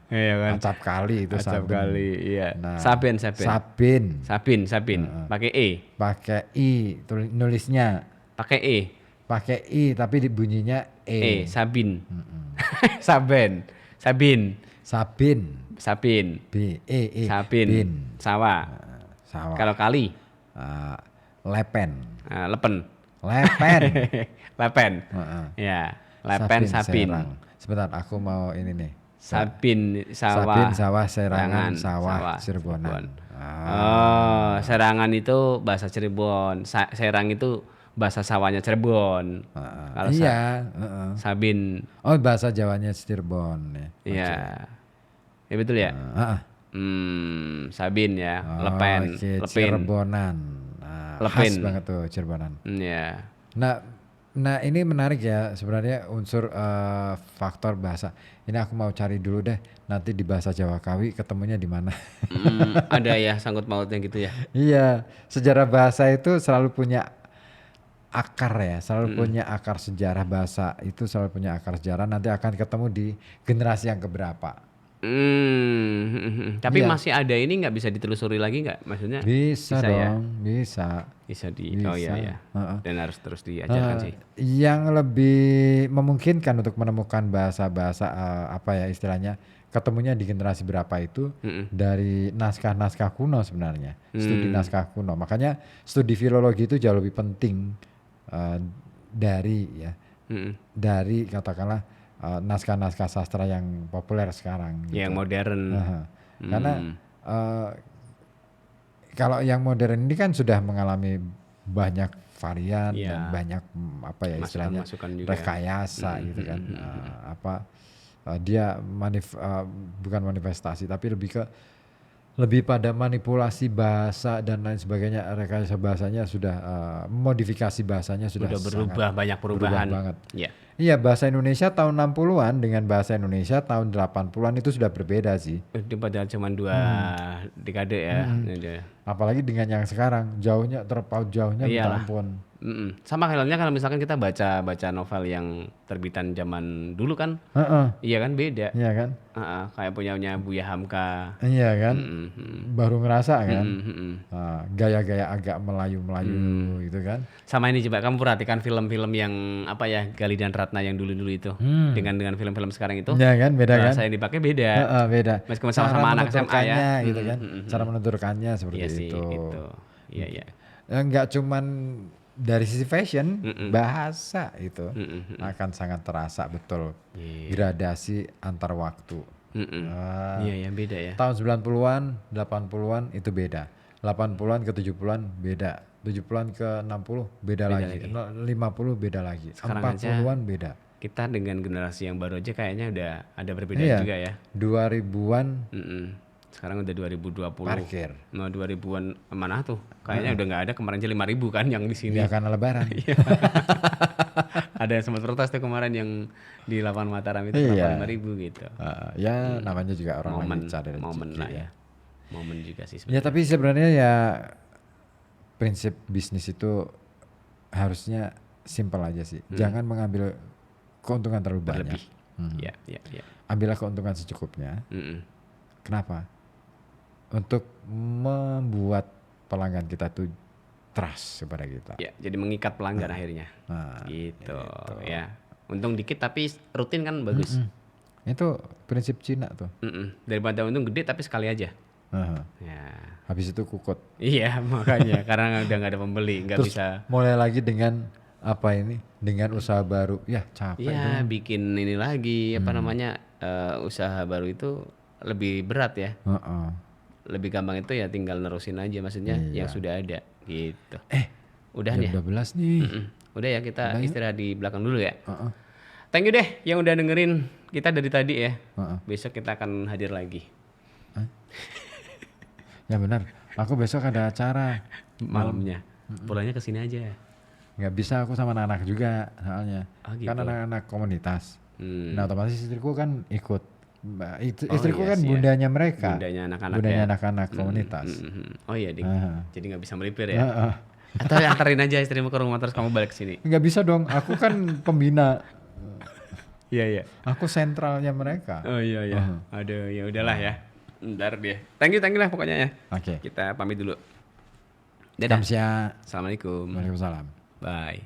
Iya kan. Acap kali itu Acap saben. kali, iya. Nah, Saben. Sabin. Pakai E. Pakai I nulisnya. Pakai E. Pakai I tapi bunyinya E. Sabin. Sabin. Sabin. Sabin. B E E. Sabin. Bin. Sawah. Sawah. Kalau kali, Eh, lepen. lepen. Lepen. Lepen. Heeh. Ya, lepen sabin. Serang. Sebentar, aku mau ini nih. Sabin sawah. Sabin, sawah, serangan, sawah, Cirebon. Cirebonan. Oh, serangan itu bahasa Cirebon. Serang itu bahasa sawahnya Cirebon. Kalau Iya. heeh. Sabin, Oh, bahasa Jawanya Cirebon. Ya. iya. Ya betul ya. Heeh. Sabin ya, Oh, lepen, oke, lepin. Cirebonan. Nah, khas Lepin. banget tuh Cirebonan. Ya. Nah ini menarik ya sebenarnya unsur faktor bahasa. Ini aku mau cari dulu deh. Nanti di bahasa Jawa Kawi ketemunya di mana? Ada ya sangkut pautnya gitu ya. Iya, sejarah bahasa itu selalu punya akar ya, selalu punya akar sejarah bahasa itu selalu punya akar sejarah. Nanti akan ketemu di generasi yang keberapa? Tapi Iya. masih ada ini nggak bisa ditelusuri lagi nggak? Maksudnya Bisa ya? dong, bisa. Bisa Bisa. oh iya ya. Heeh. Dan harus terus diajarkan sih. Yang lebih memungkinkan untuk menemukan bahasa-bahasa apa ya istilahnya ketemunya di generasi berapa itu dari naskah-naskah kuno sebenarnya, studi naskah kuno. Makanya studi filologi itu jauh lebih penting dari katakanlah naskah-naskah sastra yang populer sekarang. Gitu. Yang modern. Karena kalau yang modern ini kan sudah mengalami banyak varian Iya. dan banyak apa ya istilahnya Masukan-masukan juga. rekayasa gitu kan. Dia bukan manifestasi tapi lebih pada manipulasi bahasa dan lain sebagainya. Rekayasa bahasanya sudah modifikasi bahasanya sudah berubah, sangat banyak perubahan. berubah banget. Ya. Iya, bahasa Indonesia tahun 60-an dengan bahasa Indonesia tahun 80-an itu sudah berbeda sih. Itu padahal cuma 2 dekade ya. Iya. Apalagi dengan yang sekarang jauhnya terpaut jauhnya minta Iyalah. ampun. Sama halnya kalau misalkan kita baca novel yang terbitan zaman dulu kan, Heeh, iya kan beda. iya kan? Kayak punyanya Buya Hamka. Iya kan? Baru ngerasa kan? Mm-mm. Gaya-gaya agak Melayu-Melayu gitu kan? Sama ini coba kamu perhatikan film-film yang apa ya Gali dan Ratna yang dulu-dulu itu dengan film-film sekarang itu Iya kan? Beda kan? bahasa yang dipakai beda. Heeh, beda. Meskipun sama-sama anak SMA ya. menuturkannya gitu kan? Cara menuturkannya seperti Iya sih itu. gitu. Iya iya. Enggak cuman dari sisi fashion, bahasa itu akan sangat terasa betul. Gradasi antar waktu. Iya ya beda ya. Tahun 90-an, 80-an itu beda. 80-an ke 70-an beda. 70-an ke 60 beda lagi. 50 beda lagi. Sekarang 40-an beda. Kita dengan generasi yang baru aja kayaknya udah ada perbedaan Iya. juga ya. 2000-an Sekarang udah 2020. parkir. Mau 2000-an mana tuh? Kayaknya udah nggak ada, kemarin aja 5.000 kan yang di sini. Ya karena lebaran. Ada yang sempat protes tuh kemarin yang di lapangan Mataram itu Iya. kenapa 5.000 gitu. Ya namanya juga orang Momen, lagi cari rezeki momen lah ya. ya. Momen juga sih Ya sebenarnya. tapi sebenarnya ya prinsip bisnis itu harusnya simpel aja sih. Jangan mengambil keuntungan terlalu banyak. Berlebih. Ya, ya, ya. Ambillah keuntungan secukupnya. Mm-mm. Kenapa? Untuk membuat pelanggan kita tuh trust kepada kita. Ya, jadi mengikat pelanggan akhirnya. Nah, Gitu, ya. Untung dikit tapi rutin kan bagus. itu prinsip Cina tuh. Daripada untung gede tapi sekali aja. Aha. Ya. Habis itu kukut. Iya, makanya karena udah nggak ada pembeli, nggak Terus bisa. mulai lagi dengan apa ini? Dengan usaha baru. Ya capek Iya, dong. bikin ini lagi apa namanya usaha baru itu lebih berat ya. Heeh. Lebih gampang itu ya tinggal nerusin aja maksudnya yang sudah ada gitu. Udah Jam nih. 12 nih. Udah ya kita istirahat di belakang dulu ya. Heeh. Thank you deh yang udah dengerin kita dari tadi ya. Heeh. Besok kita akan hadir lagi. Ya benar. Aku besok ada acara. Malamnya. Pulangnya ke sini aja. Nggak bisa aku sama anak-anak juga soalnya. Oh, gitu. Kan anak-anak komunitas. Nah otomatis istriku kan ikut. Istriku iya kan sih ya. bundanya mereka. Bundanya anak-anak Bundanya ya. anak-anak komunitas. Oh iya, Dik. Aha. Jadi nggak bisa melipir ya. Heeh. Atau antarin aja istrimu ke rumah terus kamu balik ke sini. Nggak bisa dong. Aku kan pembina. Iya, iya. Aku sentralnya mereka. Oh iya iya. Aduh, ya udahlah ya. Ntar dia. Thank you lah pokoknya ya. Oke. Kita pamit dulu. Dadah. Kamsia. Assalamualaikum. Waalaikumsalam. Bye.